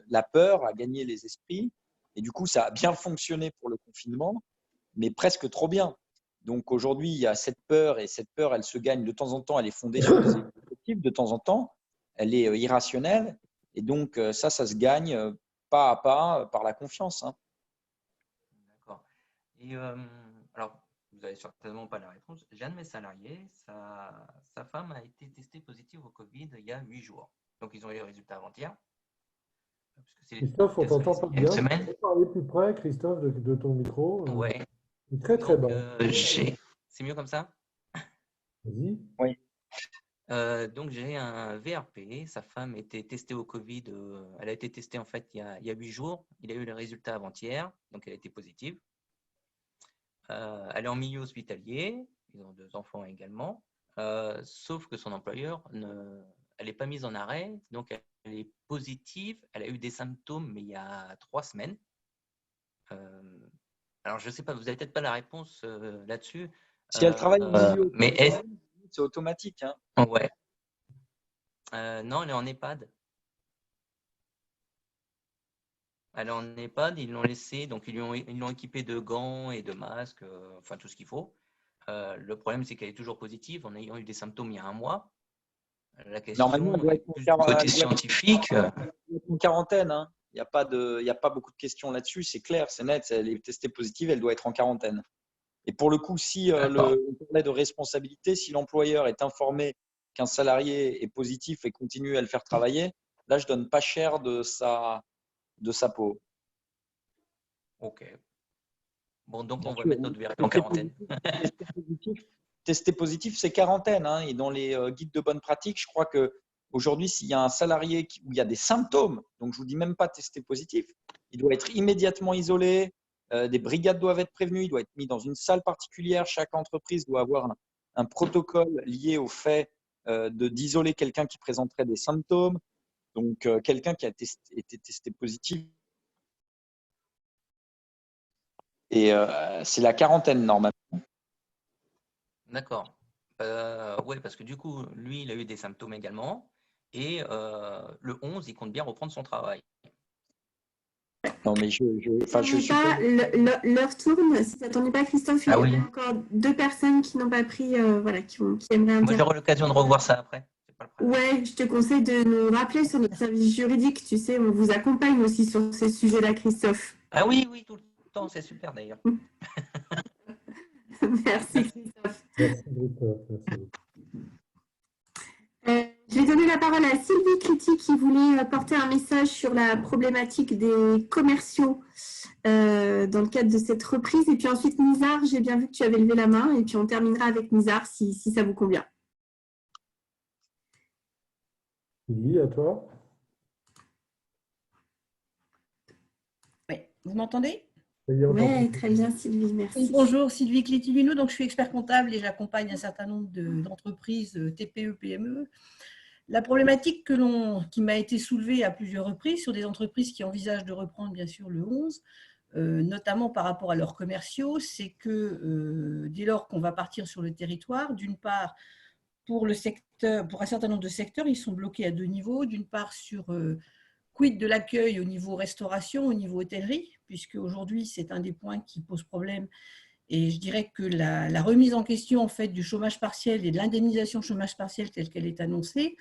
La peur a gagné les esprits. Et du coup, ça a bien fonctionné pour le confinement, mais presque trop bien. Donc aujourd'hui, il y a cette peur et cette peur, elle se gagne de temps en temps, elle est fondée sur des effectifs, de temps en temps, elle est irrationnelle. Et donc ça se gagne pas à pas par la confiance. D'accord. Et alors, vous n'avez certainement pas la réponse. J'ai un de mes salariés, sa femme a été testée positive au Covid il y a 8 jours. Donc, ils ont eu les résultats avant-hier. Christophe, on t'entend pas bien. Une semaine. Tu peux parler plus près, Christophe, de ton micro. Ouais. Très, très bas. C'est mieux comme ça? Vas-y. Oui. Donc, j'ai un VRP. Sa femme était testée au Covid. Elle a été testée en fait il y a 8 jours. Il a eu les résultats avant-hier. Donc, elle a été positive. Elle est en milieu hospitalier. Ils ont 2 enfants également. Sauf que son employeur, elle n'est pas mise en arrêt. Donc, elle est positive. Elle a eu des symptômes, mais il y a 3 semaines. Alors, je ne sais pas, vous n'avez peut-être pas la réponse là-dessus. Si elle travaille en milieu, mais c'est automatique. Ouais. Non, elle est en EHPAD. Elle est en EHPAD, ils l'ont laissé, donc ils l'ont équipé de gants et de masques, enfin tout ce qu'il faut. Le problème, c'est qu'elle est toujours positive en ayant eu des symptômes il y a 1 mois. La Normalement, elle question doit est être plus du côté scientifique. en quarantaine. Hein. Il n'y a pas beaucoup de questions là-dessus. C'est clair, c'est net. Elle est testée positive, elle doit être en quarantaine. Et pour le coup, si on parlait de responsabilité, si l'employeur est informé qu'un salarié est positif et continue à le faire travailler, là, je donne pas cher de sa peau. Ok. Bon, donc Bien on va sûr, mettre notre version en quarantaine. Tester positif, c'est quarantaine. Hein. Et dans les guides de bonne pratique, je crois qu'aujourd'hui, s'il y a un salarié où il y a des symptômes, donc je ne vous dis même pas tester positif, il doit être immédiatement isolé. Des brigades doivent être prévenues, il doit être mis dans une salle particulière. Chaque entreprise doit avoir un protocole lié au fait d'isoler quelqu'un qui présenterait des symptômes. Donc, quelqu'un qui a été testé positif. Et c'est la quarantaine normalement. D'accord. Oui, parce que du coup, lui, il a eu des symptômes également. Et le 11, il compte bien reprendre son travail. Non, mais je pas, l'heure tourne. Si ça ne t'ennuie pas, Christophe, il y a encore 2 personnes qui n'ont pas pris, qui aimeraient Moi, j'aurai l'occasion de revoir ça après. Ouais, je te conseille de nous rappeler sur notre service juridique. Tu sais, on vous accompagne aussi sur ces sujets-là, Christophe. Ah oui, tout le temps, c'est super d'ailleurs. Merci, Christophe. Merci, Christophe. Je vais donner la parole à Sylvie Clity qui voulait porter un message sur la problématique des commerciaux dans le cadre de cette reprise. Et puis ensuite, Nizar, j'ai bien vu que tu avais levé la main. Et puis on terminera avec Nizar si ça vous convient. Oui, à toi. Oui, vous m'entendez? Oui, très bien, Sylvie, merci. Bonjour, Sylvie Clity-Luneau. Donc, je suis expert comptable et j'accompagne un certain nombre d'entreprises TPE, PME. La problématique qui m'a été soulevée à plusieurs reprises sur des entreprises qui envisagent de reprendre, bien sûr, le 11, notamment par rapport à leurs commerciaux, c'est que dès lors qu'on va partir sur le territoire, d'une part, pour un certain nombre de secteurs, ils sont bloqués à 2 niveaux. D'une part, sur quid de l'accueil au niveau restauration, au niveau hôtellerie, puisque aujourd'hui, c'est un des points qui pose problème. Et je dirais que la remise en question en fait, du chômage partiel et de l'indemnisation chômage partiel telle qu'elle est annoncée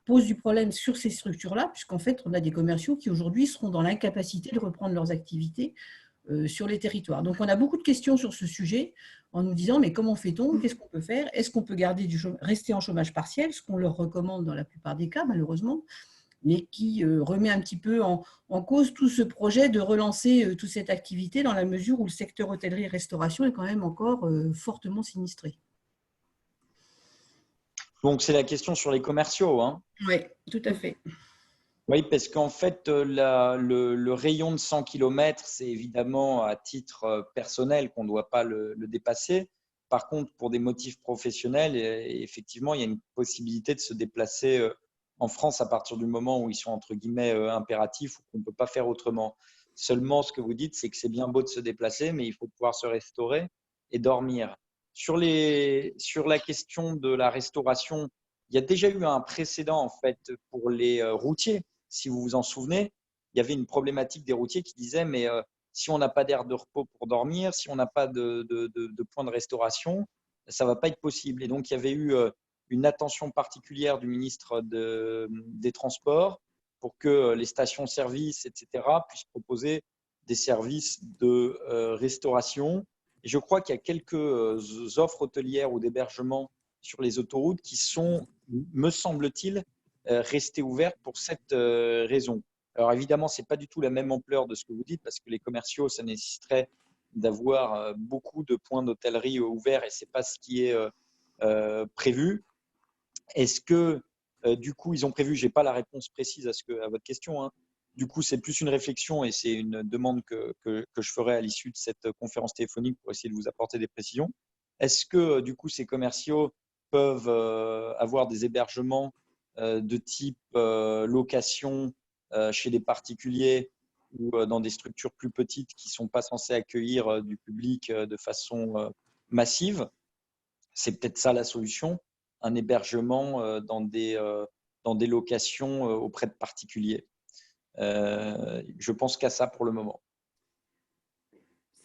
pose du problème sur ces structures-là, puisqu'en fait, on a des commerciaux qui aujourd'hui seront dans l'incapacité de reprendre leurs activités sur les territoires. Donc, on a beaucoup de questions sur ce sujet en nous disant, mais comment fait-on? Qu'est-ce qu'on peut faire? Est-ce qu'on peut rester en chômage partiel, ce qu'on leur recommande dans la plupart des cas, malheureusement, mais qui remet un petit peu en cause tout ce projet de relancer toute cette activité dans la mesure où le secteur hôtellerie et restauration est quand même encore fortement sinistré. Donc, c'est la question sur les commerciaux. Hein. Oui, tout à fait. Oui, parce qu'en fait, le rayon de 100 km, c'est évidemment à titre personnel qu'on ne doit pas le dépasser. Par contre, pour des motifs professionnels, effectivement, il y a une possibilité de se déplacer en France à partir du moment où ils sont entre guillemets impératifs ou qu'on ne peut pas faire autrement. Seulement, ce que vous dites, c'est que c'est bien beau de se déplacer, mais il faut pouvoir se restaurer et dormir. Sur la question de la restauration, il y a déjà eu un précédent en fait pour les routiers. Si vous vous en souvenez, il y avait une problématique des routiers qui disaient mais si on n'a pas d'aire de repos pour dormir, si on n'a pas de point de restauration, ça ne va pas être possible. Et donc, il y avait eu une attention particulière du ministre des Transports pour que les stations-service, etc., puissent proposer des services de restauration. Et je crois qu'il y a quelques offres hôtelières ou d'hébergement sur les autoroutes qui sont, me semble-t-il, restées ouvertes pour cette raison. Alors évidemment, ce n'est pas du tout la même ampleur de ce que vous dites parce que les commerciaux, ça nécessiterait d'avoir beaucoup de points d'hôtellerie ouverts et ce n'est pas ce qui est prévu. Est-ce que du coup, ils ont prévu, je n'ai pas la réponse précise à votre question, hein. Du coup, c'est plus une réflexion et c'est une demande que je ferai à l'issue de cette conférence téléphonique pour essayer de vous apporter des précisions. Est-ce que du coup, ces commerciaux peuvent avoir des hébergements de type location chez des particuliers ou dans des structures plus petites qui ne sont pas censées accueillir du public de façon massive? C'est peut-être ça la solution, un hébergement dans des locations auprès de particuliers. Je pense qu'à ça pour le moment.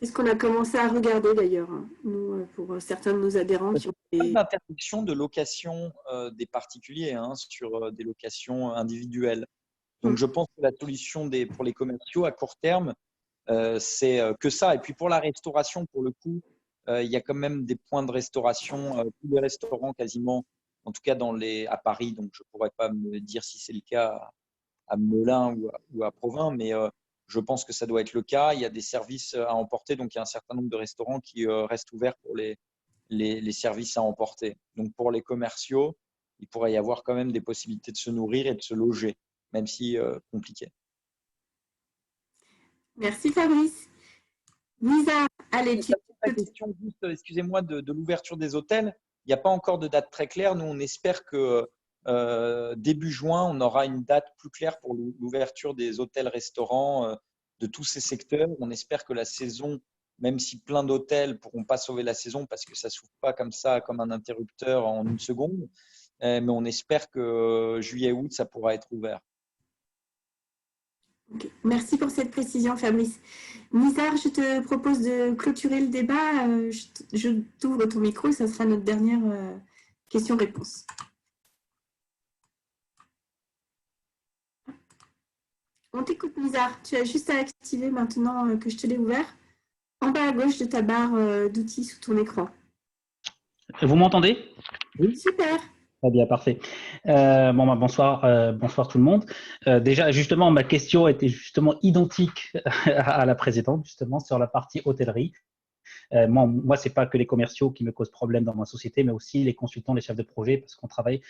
C'est ce qu'on a commencé à regarder d'ailleurs, hein, nous, pour certains de nos adhérents qui ont pas d'interdiction de location des particuliers hein, sur des locations individuelles. Donc, je pense que la solution pour les commerciaux à court terme, c'est que ça. Et puis, pour la restauration, pour le coup, il y a quand même des points de restauration, tous les restaurants quasiment, en tout cas à Paris. Donc, je ne pourrais pas me dire si c'est le cas à Melun ou à Provins, mais je pense que ça doit être le cas. Il y a des services à emporter, donc il y a un certain nombre de restaurants qui restent ouverts pour les services à emporter. Donc, pour les commerciaux, il pourrait y avoir quand même des possibilités de se nourrir et de se loger, même si compliqué. Merci Fabrice. Lisa, allez. La question, excusez-moi, de l'ouverture des hôtels, il n'y a pas encore de date très claire. Nous, on espère que début juin, on aura une date plus claire pour l'ouverture des hôtels-restaurants de tous ces secteurs. On espère que la saison, même si plein d'hôtels ne pourront pas sauver la saison parce que ça ne s'ouvre pas comme ça, comme un interrupteur en une seconde, mais on espère que juillet-août, ça pourra être ouvert. Okay. Merci pour cette précision, Fabrice. Nizar, je te propose de clôturer le débat. Je t'ouvre ton micro et ça sera notre dernière question-réponse. On t'écoute, Nizar. Tu as juste à activer maintenant que je te l'ai ouvert. En bas à gauche de ta barre d'outils sous ton écran. Vous m'entendez? Oui. Super. Très bien, parfait. Bonsoir tout le monde. Déjà, justement, ma question était justement identique à la précédente, justement, sur la partie hôtellerie. Moi, ce n'est pas que les commerciaux qui me causent problème dans ma société, mais aussi les consultants, les chefs de projet, parce qu'on travaille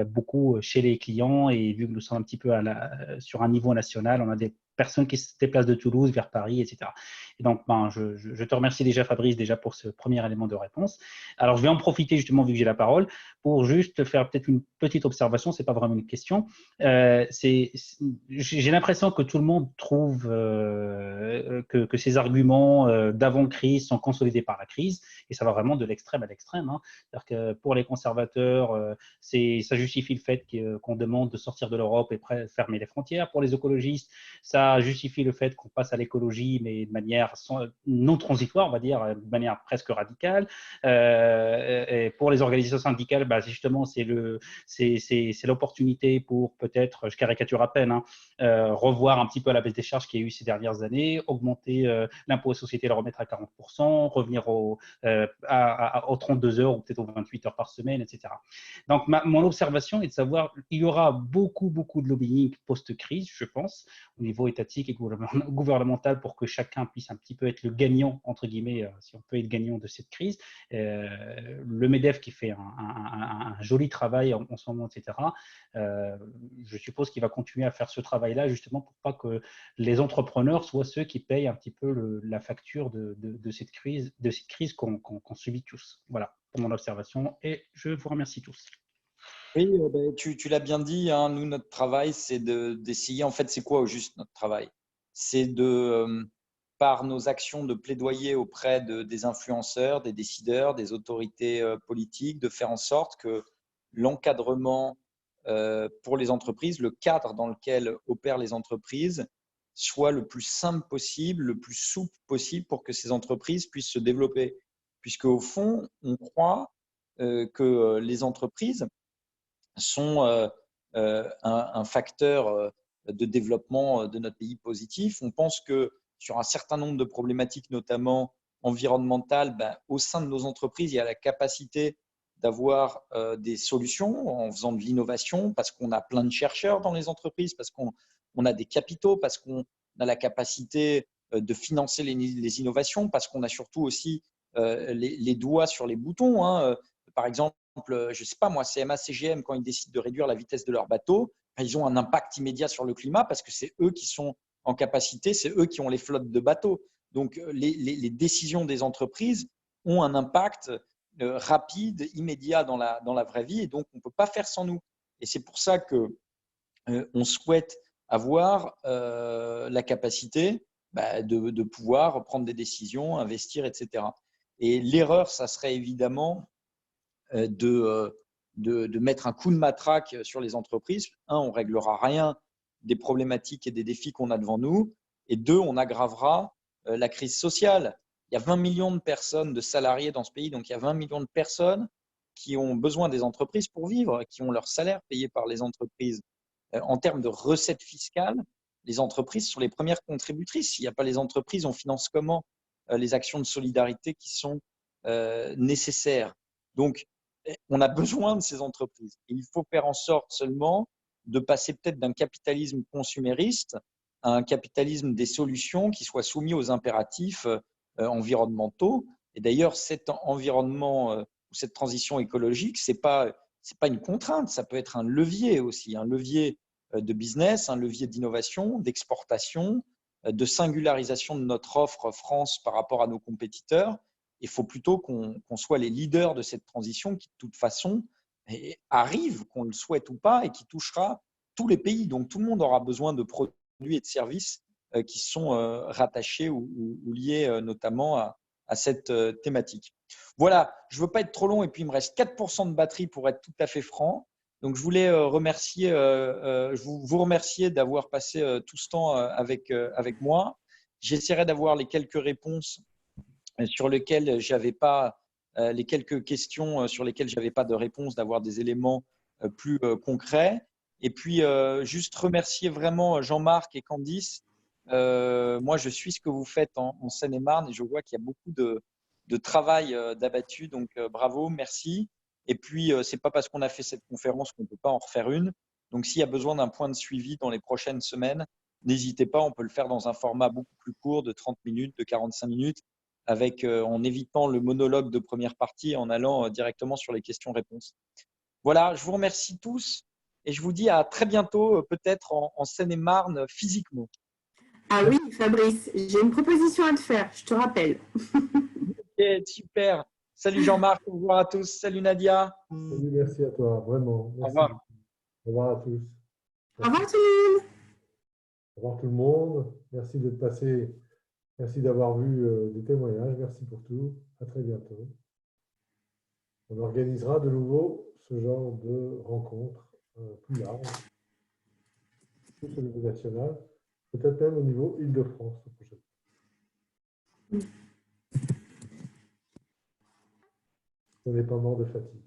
beaucoup chez les clients et vu que nous sommes un petit peu sur un niveau national, on a des personnes qui se déplacent de Toulouse vers Paris, etc. Et donc, je te remercie déjà, Fabrice, déjà pour ce premier élément de réponse. Alors, je vais en profiter justement, vu que j'ai la parole, pour juste faire peut-être une petite observation, ce n'est pas vraiment une question. J'ai l'impression que tout le monde trouve que ces arguments d'avant-crise sont consolidés par la crise, et ça va vraiment de l'extrême à l'extrême. Hein. C'est-à-dire que pour les conservateurs, ça justifie le fait qu'on demande de sortir de l'Europe et fermer les frontières. Pour les écologistes, ça justifie le fait qu'on passe à l'écologie, mais de manière non transitoire, on va dire, de manière presque radicale. Et pour les organisations syndicales, justement, c'est l'opportunité pour peut-être, je caricature à peine, revoir un petit peu la baisse des charges qu'il y a eu ces dernières années, augmenter l'impôt aux sociétés, le remettre à 40%, revenir aux 32 heures ou peut-être aux 28 heures par semaine, etc. Donc, mon observation est de savoir qu'il y aura beaucoup de lobbying post-crise, je pense, au niveau étatique et gouvernemental pour que chacun puisse un petit peu être le gagnant, entre guillemets, si on peut être gagnant de cette crise. Le MEDEF qui fait un joli travail en ce moment, etc. Je suppose qu'il va continuer à faire ce travail-là justement pour pas que les entrepreneurs soient ceux qui payent un petit peu la facture de cette crise qu'on subit tous. Voilà pour mon observation et je vous remercie tous. Oui, tu l'as bien dit, hein, nous, notre travail, c'est d'essayer, en fait, c'est quoi au juste notre travail? C'est par nos actions de plaidoyer auprès des influenceurs, des décideurs, des autorités politiques, de faire en sorte que l'encadrement pour les entreprises, le cadre dans lequel opèrent les entreprises, soit le plus simple possible, le plus souple possible pour que ces entreprises puissent se développer. Puisque au fond, on croit que les entreprises sont un facteur de développement de notre pays positif. On pense que sur un certain nombre de problématiques, notamment environnementales, au sein de nos entreprises, il y a la capacité d'avoir des solutions en faisant de l'innovation, parce qu'on a plein de chercheurs dans les entreprises, parce qu'on a des capitaux, parce qu'on a la capacité de financer les innovations, parce qu'on a surtout aussi les doigts sur les boutons. Hein. Par exemple, je ne sais pas moi, CMA, CGM, quand ils décident de réduire la vitesse de leur bateau, ils ont un impact immédiat sur le climat parce que c'est eux qui sont en capacité, c'est eux qui ont les flottes de bateaux. Donc, les décisions des entreprises ont un impact rapide, immédiat dans la vraie vie et donc on ne peut pas faire sans nous. Et c'est pour ça qu'on souhaite avoir la capacité de pouvoir prendre des décisions, investir, etc. Et l'erreur, ça serait évidemment de mettre un coup de matraque sur les entreprises. Un, on ne réglera rien des problématiques et des défis qu'on a devant nous. Et deux, on aggravera la crise sociale. Il y a 20 millions de personnes, de salariés dans ce pays, donc il y a 20 millions de personnes qui ont besoin des entreprises pour vivre, qui ont leur salaire payé par les entreprises. En termes de recettes fiscales, les entreprises sont les premières contributrices. S'il n'y a pas les entreprises, on finance comment les actions de solidarité qui sont nécessaires? Donc, on a besoin de ces entreprises. Et il faut faire en sorte seulement de passer peut-être d'un capitalisme consumériste à un capitalisme des solutions qui soit soumis aux impératifs environnementaux. Et d'ailleurs, cet environnement ou cette transition écologique, ce n'est pas une contrainte, ça peut être un levier aussi, un levier de business, un levier d'innovation, d'exportation, de singularisation de notre offre France par rapport à nos compétiteurs. Il faut plutôt qu'on soit les leaders de cette transition qui, de toute façon, arrive, qu'on le souhaite ou pas, et qui touchera tous les pays. Donc, tout le monde aura besoin de produits et de services qui sont rattachés ou liés notamment à cette thématique. Voilà, je ne veux pas être trop long et puis il me reste 4% de batterie pour être tout à fait franc. Donc, je voulais vous remercier d'avoir passé tout ce temps avec moi. J'essaierai d'avoir les quelques réponses sur lesquelles j'avais pas les quelques questions sur lesquelles je n'avais pas de réponse, d'avoir des éléments plus concrets. Et puis, juste remercier vraiment Jean-Marc et Candice. Moi, je suis ce que vous faites en Seine-et-Marne et je vois qu'il y a beaucoup de travail d'abattu. Donc, bravo, merci. Et puis, ce n'est pas parce qu'on a fait cette conférence qu'on ne peut pas en refaire une. Donc, s'il y a besoin d'un point de suivi dans les prochaines semaines, n'hésitez pas, on peut le faire dans un format beaucoup plus court de 30 minutes, de 45 minutes, en évitant le monologue de première partie et en allant directement sur les questions-réponses. Voilà, je vous remercie tous et je vous dis à très bientôt, peut-être en Seine-et-Marne physiquement. Ah oui, Fabrice, j'ai une proposition à te faire, je te rappelle. Ok, super. Salut Jean-Marc, au revoir à tous. Salut Nadia. Salut, merci à toi, vraiment. Merci. Au revoir. Au revoir à tous. Au revoir tout le monde. Au revoir tout le monde. Merci d'être passé. Merci d'avoir vu des témoignages. Merci pour tout. À très bientôt. On organisera de nouveau ce genre de rencontres plus larges, plus au niveau national, peut-être même au niveau Île-de-France la prochaine fois. On n'est pas mort de fatigue.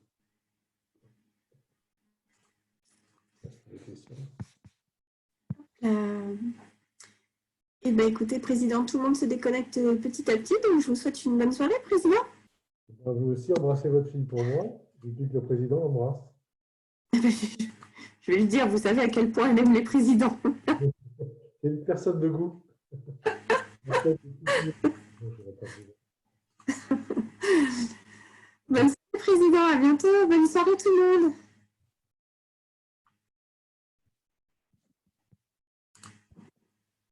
Des questions. Eh bien, écoutez, Président, tout le monde se déconnecte petit à petit, donc je vous souhaite une bonne soirée, Président. Vous aussi, embrassez votre fille pour moi. Je dis que le Président l'embrasse. Je vais lui dire, vous savez à quel point elle aime les présidents. C'est une personne de goût. Bonne soirée, Président. À bientôt. Bonne soirée, tout le monde.